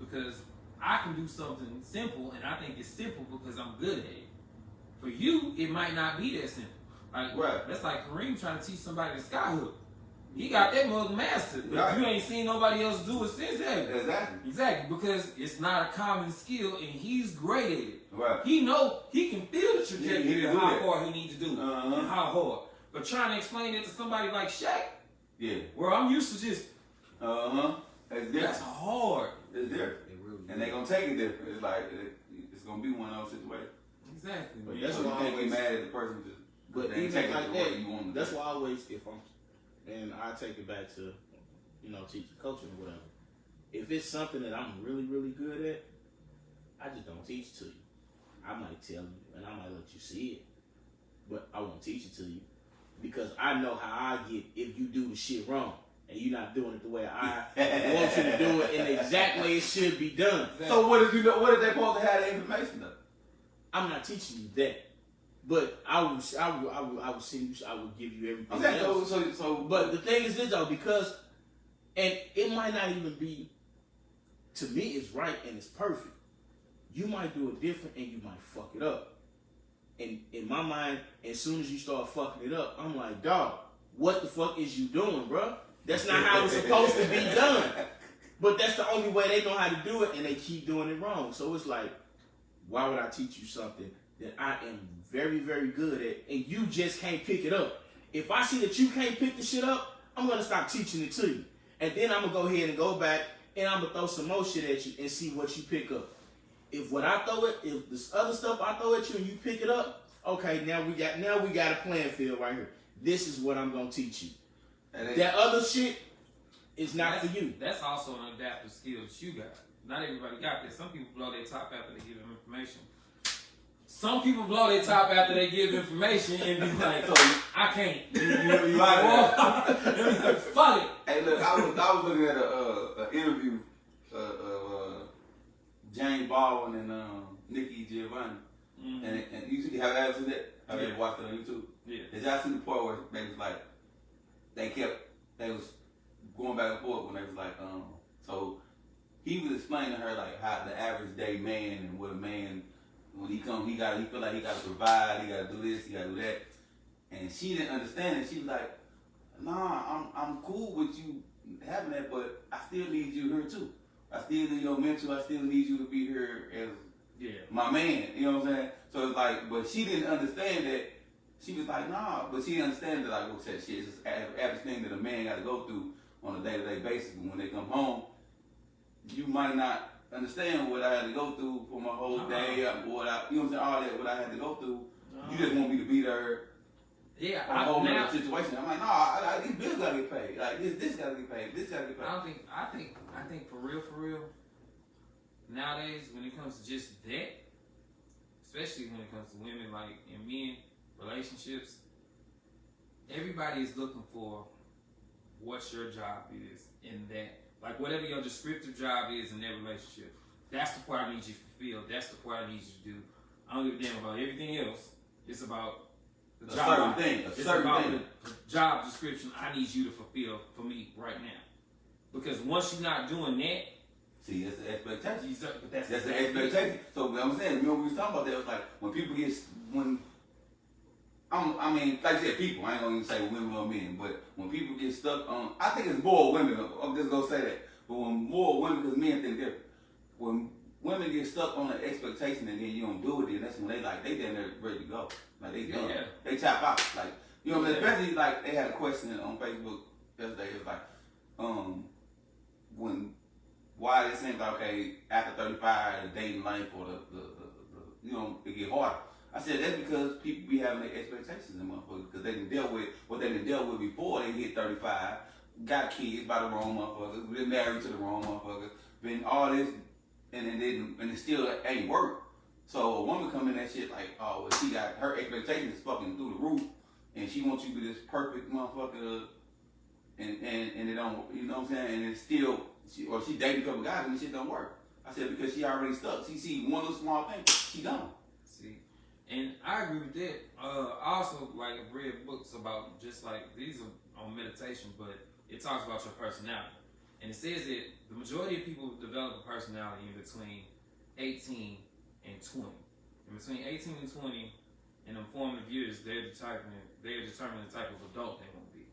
Because I can do something simple and I think it's simple because I'm good at it. For you, it might not be that simple. Like Right. that's like Kareem trying to teach somebody to skyhook. He got that mug mastered, but Right. you ain't seen nobody else do it since then. Exactly. Exactly, because it's not a common skill and he's great at it. Right. He know he can feel the He trajectory can of do how that. far he needs to do Uh-huh. and how hard. But trying to explain it to somebody like Shaq, Yeah. where I'm used to just That's that's different. hard. It's different. And they gonna take it different. It's like it's gonna be one of those situations. Exactly. But man. that's So you why I can't be always- mad at the person just But they even take like it the way that, you want them that's to. why I always, if I'm, and I take it back to, teaching, coaching, or whatever. If it's something that I'm really, really good at, I just don't teach it to you. I might tell you, and I might let you see it, but I won't teach it to you because I know how I get if you do the shit wrong and you're not doing it the way I want you to do it in the exact way it should be done. So what if you know? What if they supposed to have the information though? I'm not teaching you that. But I would send you. I would give you everything. Okay, else. so. But the thing is this though, because, and it might not even be. To me, it's right and it's perfect. You might do it different and you might fuck it up. And in my mind, as soon as you start fucking it up, I'm like, dog, what the fuck is you doing, bro? That's not how it's supposed to be done. But that's the only way they know how to do it, and they keep doing it wrong. So it's like, why would I teach you something that I am very, very good at, and you just can't pick it up? If I see that you can't pick the shit up, I'm gonna stop teaching it to you, and then I'm gonna go ahead and go back, and I'm gonna throw some more shit at you and see what you pick up. If this other stuff I throw at you and you pick it up, okay, now we got a playing field right here. This is what I'm gonna teach you. That other shit is not for you. That's also an adaptive skill that you got. Not everybody got that. Some people blow their top after they give them information. Some people blow their top after they give information and be like, I can't. You like that? Fuck it. Hey, look, I was looking at an interview, James Baldwin and Nikki Giovanni, and you have ever seen that? Have you ever watched it on YouTube? Yeah. Did y'all see the part where they was like, they was going back and forth when they was like, so he was explaining to her like how the average day man and what a man, when he come, he feel like he gotta provide, he gotta do this, he gotta do that, and she didn't understand it. She was like, nah, I'm cool with you having that, but I still need you here too. I still need your mentor. I still need you to be here as my man. You know what I'm saying? So it's like, but she didn't understand that. She was like, nah, but she didn't understand that, like, what's that shit? It's just average thing that a man got to go through on a day-to-day basis. But when they come home, you might not understand what I had to go through for my whole day, or what I, you know what I'm saying, all that, what I had to go through. You just want me to be there. Yeah, on a whole other situation. I'm like, nah, these bills gotta get paid. Like this gotta get paid. This gotta get paid. I think for real. Nowadays, when it comes to just that, especially when it comes to women, like in men relationships, everybody is looking for what your job is in that. Like whatever your descriptive job is in that relationship, that's the part I need you to fulfill. That's the part I need you to do. I don't give a damn about everything else. It's about the job. It's about the job description I need you to fulfill for me right now. Because once you're not doing that, see, that's the expectation. That's the expectation. So I'm saying, you know, we was talking about that. It was like when people get I mean, like I said, people. I ain't gonna even say women or men, but when people get stuck on, I think it's more women. I'm just gonna say that. But when more women, because men think different. When women get stuck on an expectation and then you don't do it, then that's when they damn near ready to go. Like they done. Yeah. They tap out. Like, you know, especially like they had a question on Facebook yesterday. It was like, why it seems like, okay, after 35, the dating life or the you know, it get harder. I said that's because people be having their expectations in motherfuckers because they didn't deal with what they didn't deal with before they hit 35, got kids by the wrong motherfuckers, been married to the wrong motherfuckers, been all this, and it still ain't work. So a woman come in that shit like, oh, well, she got her expectations fucking through the roof, and she wants you to be this perfect motherfucker, and it don't, you know what I'm saying? And it's still, she dating a couple guys and the shit don't work. I said because she already stuck. She see one little small thing, she gone. See, and I agree with that. I also like read books about just like these are on meditation, but it talks about your personality, and it says that the majority of people develop a personality in between 18 and 20. In between 18 and 20, in the formative years, they're determining the type of adult they want to be.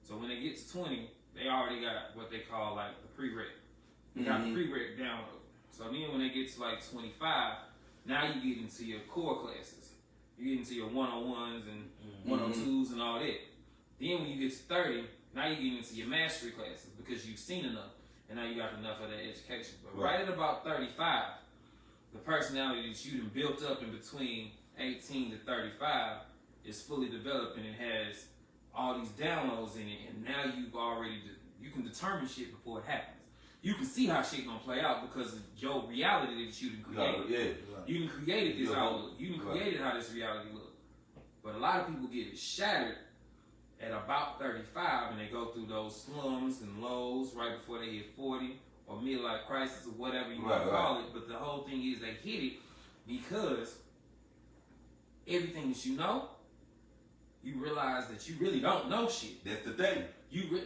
So when they get to 20, they already got what they call like the prereq. They got the prereq down. So then when they get to like 25, now you get into your core classes. You get into your 101s and 102s and all that. Then when you get to 30, now you get into your mastery classes because you've seen enough. And now you got enough of that education. But right at about 35, the personality that you done built up in between 18 to 35 is fully developed and it has all these downloads in it. And now you can determine shit before it happens. You can see how shit gonna play out because of your reality that you done created. You done created this outlook. You done created how this reality look. But a lot of people get it shattered at about 35 and they go through those slums and lows right before they hit 40 or midlife crisis or whatever you want to call it. But the whole thing is they hit it because everything that you know, you realize that you really don't know shit. That's the thing.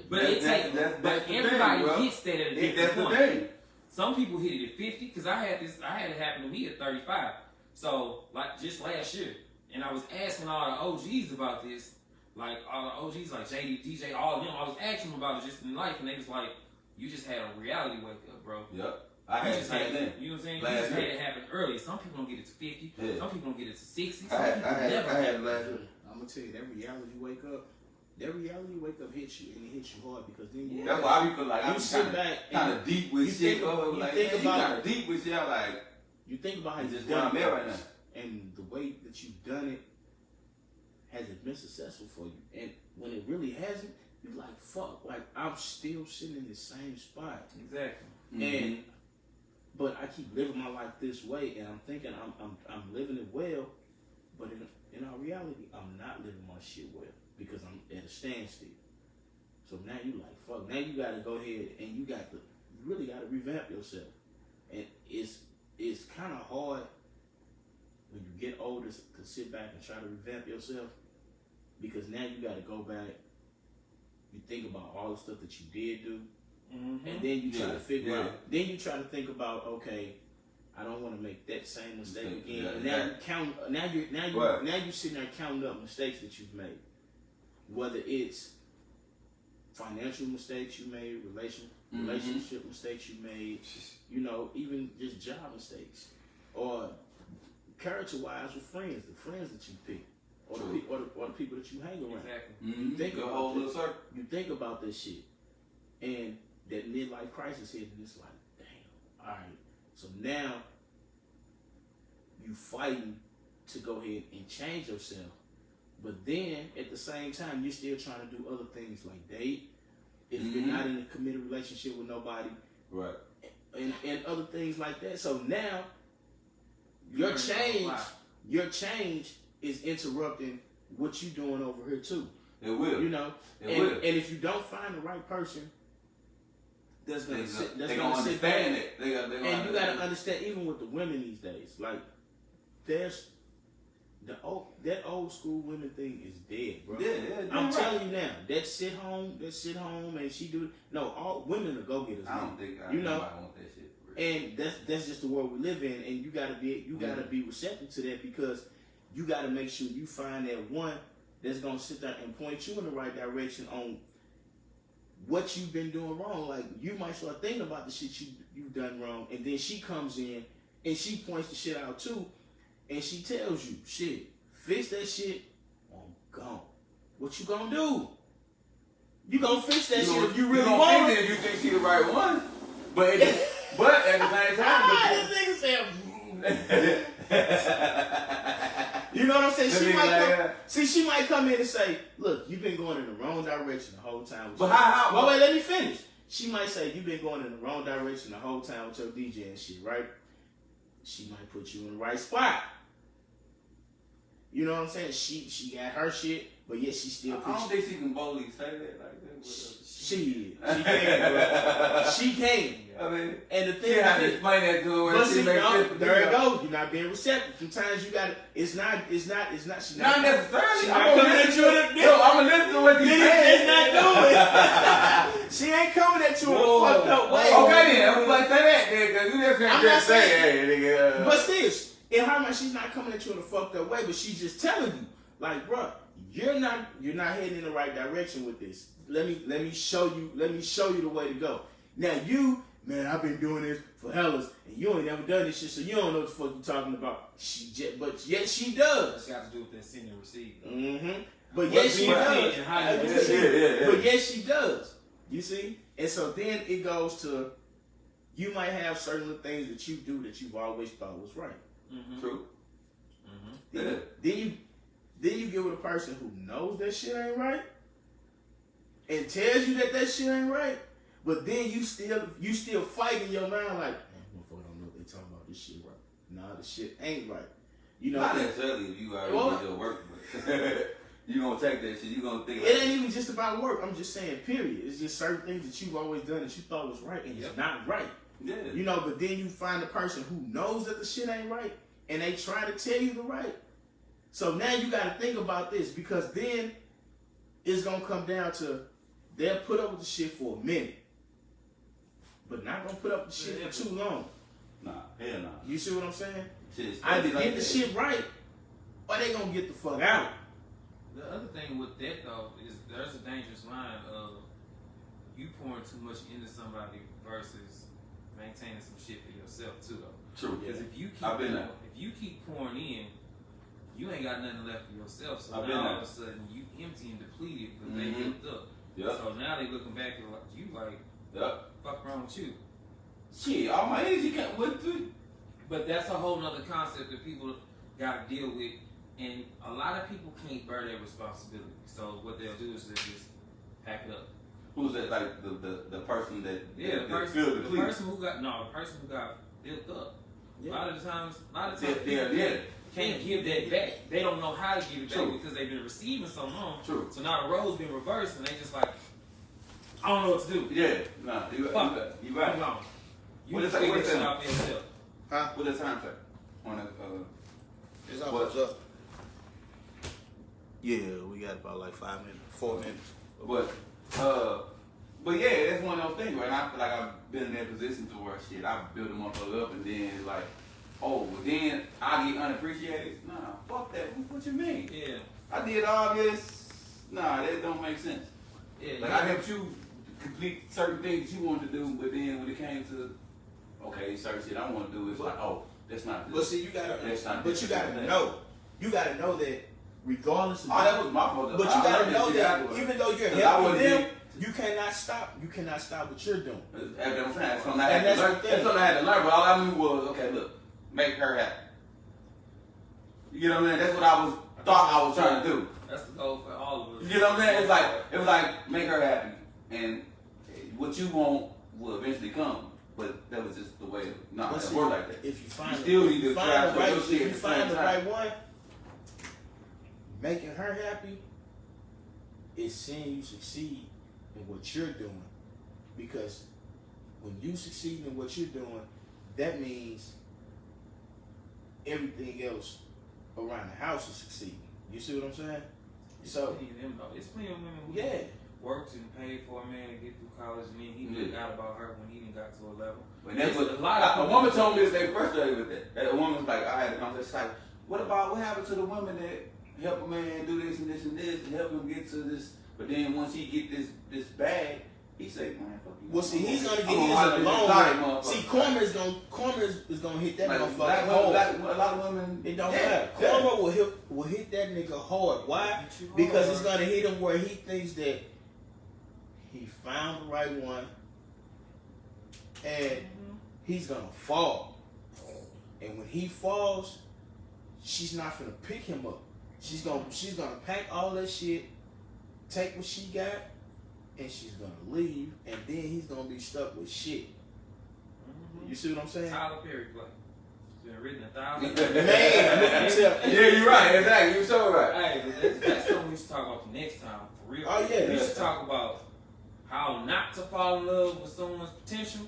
But everybody gets that at a different point. That's the thing. Some people hit it at 50, because I had it happen to me at 35. So, like, just last year. And I was asking all the OGs about this. Like, all the OGs, like JD, DJ, all of them. I was asking them about it just in life, and they was like, you just had a reality wake up, bro. Yep. I had it then. You know what I'm saying? You just had it happen early. Some people don't get it to 50. Yeah. Some people don't get it to 60. I had it last year. I'm gonna tell you, that reality wake up hits you, and it hits you hard, because then you. That's why I be feel like you I'm sit back kind of deep with shit. You Like, think you about kind of deep with shit. I'm like, you think about how it's you've just where done I'm it at right now. and the way that you've done it. Has it been successful for you? And when it really hasn't, you're like, fuck, like I'm still sitting in the same spot. Exactly. And but I keep living my life this way, and I'm thinking I'm living it well, but in our reality, I'm not living my shit well, because I'm at a standstill. So now you like, fuck, now you gotta go ahead and you really gotta revamp yourself. And it's kind of hard when you get older to sit back and try to revamp yourself, because now you got to go back. You think about all the stuff that you did do, and then you try to figure out. Then you try to think about, okay, I don't want to make that same mistake again. And now you count. Now you sitting there counting up mistakes that you've made, whether it's financial mistakes you made, relationship mistakes you made, even just job mistakes, or character-wise with friends, the friends that you pick, or the people that you hang around. Exactly. You think the about whole this, little circle. you think about this shit, and that midlife crisis hit, and it's like, damn, all right. So now you fighting to go ahead and change yourself, but then at the same time you're still trying to do other things like date. If you're not in a committed relationship with nobody, Right. And other things like that. So now your change is interrupting what you're doing over here too. It will. And if you don't find the right person that's gonna sit understand it. And you gotta understand, even with the women these days, like there's that old school women thing is dead, bro. Yeah, I'm telling you now, that sit home, and she do. No, all women are go getters. I don't think I want that shit. And that's just the world we live in, and you gotta be receptive to that, because you gotta make sure you find that one that's gonna sit there and point you in the right direction on what you've been doing wrong. Like, you might start thinking about the shit you've done wrong, and then she comes in and she points the shit out too, and she tells you, shit, fix that shit, I'm gone. What you gonna do? You gonna fix that shit if you really want it. If you think she the right one, but at the same time, this nigga said, you know what I'm saying? She might come in and say, look, you've been going in the wrong direction the whole time. But how? Wait, let me finish. She might say, you've been going in the wrong direction the whole time with your DJ and shit, right? She might put you in the right spot. You know what I'm saying? She got her shit, but yet she still puts you. I don't think she can boldly say that like that. She can, bro. She can. I mean, and the thing she had to explain that to her. But see, there you go. You're not being receptive. Sometimes you gotta. It's not. She's not necessarily. I'm coming at you. I'm listening to what you saying. It's not doing it. She ain't coming at you in a fucked up way. Okay then, I'm like say that then, because you just can't say, hey, nigga. But still, in her mind, she's not coming at you in a fucked up way, but she's just telling you, like, bro, you're not heading in the right direction with this. Let me show you the way to go. Now man, I've been doing this for hellas, and you ain't never done this shit, so you don't know what the fuck you're talking about. But yet she does. It's got to do with that send and receive. But yes, she does. But yes, she does. You see? And so then it goes to, you might have certain things that you do that you've always thought was right. True. Then you get with a person who knows that shit ain't right and tells you that shit ain't right, but then you still fight in your mind like, man, motherfucker don't know what they talking about, this shit right. Nah, the shit ain't right. You know, not necessarily if you already did your work, but you gonna take that shit, you gonna think it ain't even just about work. I'm just saying, period. It's just certain things that you've always done that you thought was right and it's not right. Yeah. You know, but then you find a person who knows that the shit ain't right and they try to tell you the right. So now you got to think about this, because then it's gonna come down to they'll put up with the shit for a minute, but not gonna put up with the shit for too long. Nah, hell nah. You see what I'm saying? Shit, Either like get the that. shit right, or they gonna get the fuck out. The other thing with that though is there's a dangerous line of you pouring too much into somebody versus maintaining some shit for yourself too though. True. Because if you keep I've been there. if you keep pouring in, you ain't got nothing left for yourself. So I've been now all there. of a sudden you empty and depleted, but Mhm. they built up. Yep. So now they looking back at you like, Yep. fuck wrong with you? Shit, all my energy can't. What? But that's a whole nother concept that people got to deal with, and a lot of people can't bear their responsibility. So what they'll do is they'll just pack it up. Who's that? Like the person that Yeah, that the person, feel the depleted. person who got built up. Yeah. A lot of times Yeah, yeah. can't give that back. They don't know how to give it back True. because they've been receiving so long. True. So now the role's been reversed, and they just like, I don't know what to do. Yeah, nah, you Fuck. you right. I'm gone. You What just is that- figure what is this shit that? out for yourself. Huh? What the time check on that? It's What? almost up. Yeah, we got about like 5 minutes, 4 minutes. But yeah, that's one of those things, right? And I feel like I've been in that position to where shit, I build a motherfucker up, and then it's like, oh, well then I get unappreciated. Nah, fuck that. What you mean? Yeah. I did all this. Nah, that don't make sense. Yeah. Like I helped you complete certain things you wanted to do, but then when it came to okay, certain shit I want to do, it's like, oh, that's not this. But see, you gotta, That's not but this. you gotta know, that regardless of Oh, that was my fault. but you I gotta learned know shit that afterwards. even though you're 'Cause I helping wasn't them, big- you cannot stop. You cannot stop what you're doing. That's what I'm saying. That's something I And had to that's learn. the thing. That's something I had to learn. But all I knew was, okay, look, make her happy. You know what I mean? That's what I thought I was trying to do. That's the goal for all of us. You know what I'm saying? It was like make her happy, and what you want will eventually come. But that was just the way. No, But it see, worked like that. If you find, still if need you to find try the to right, put your if shit you at the find same the time. right one, making her happy is seeing you succeed in what you're doing. Because when you succeed in what you're doing, that means everything else around the house is succeeding. You see what I'm saying? So Plenty of them, though. It's plenty of women who yeah, worked and paid for a man to get through college, and then he Yeah. forgot about her when he didn't got to a level. But that's what A lot of a people- woman told me that they frustrated with that. That a woman's like, I had a conversation like, what happened to the women that help a man do this and this and this and help him get to this? But then once he get this bag, he say, man, fuck you. well, see, he's gonna get I'm his in holler the at long this exotic run. motherfucker. See, Cormer is gonna hit that Like, motherfucker black hard. women, a lot of women. It don't yeah, matter. yeah. Cormer will hit that nigga hard. Why? Because it's gonna hit him where he thinks that he found the right one, and he's gonna fall. And when he falls, she's not gonna pick him up. She's gonna pack all that shit, take what she got, and she's gonna leave. And then he's gonna be stuck with shit. You see what I'm saying? Tyler Perry play. It's been written 1,000 Man, look at you. Yeah, you're right. Exactly. You're so right. Hey, but that's something we should talk about the next time, for real. Oh, yeah. We should talk about how not to fall in love with someone's potential.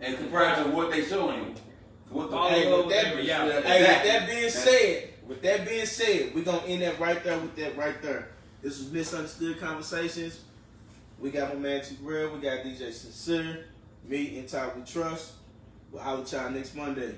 And compared to what they showing you, what the Fall Hey, in love with with that- their reality. Hey, Exactly. with that being said, we're gonna end that right there with that right there. This was Misunderstood Conversations. We got my man T Real, we got DJ Sincere, me and Ty We Trust. We'll holler at y'all next Monday.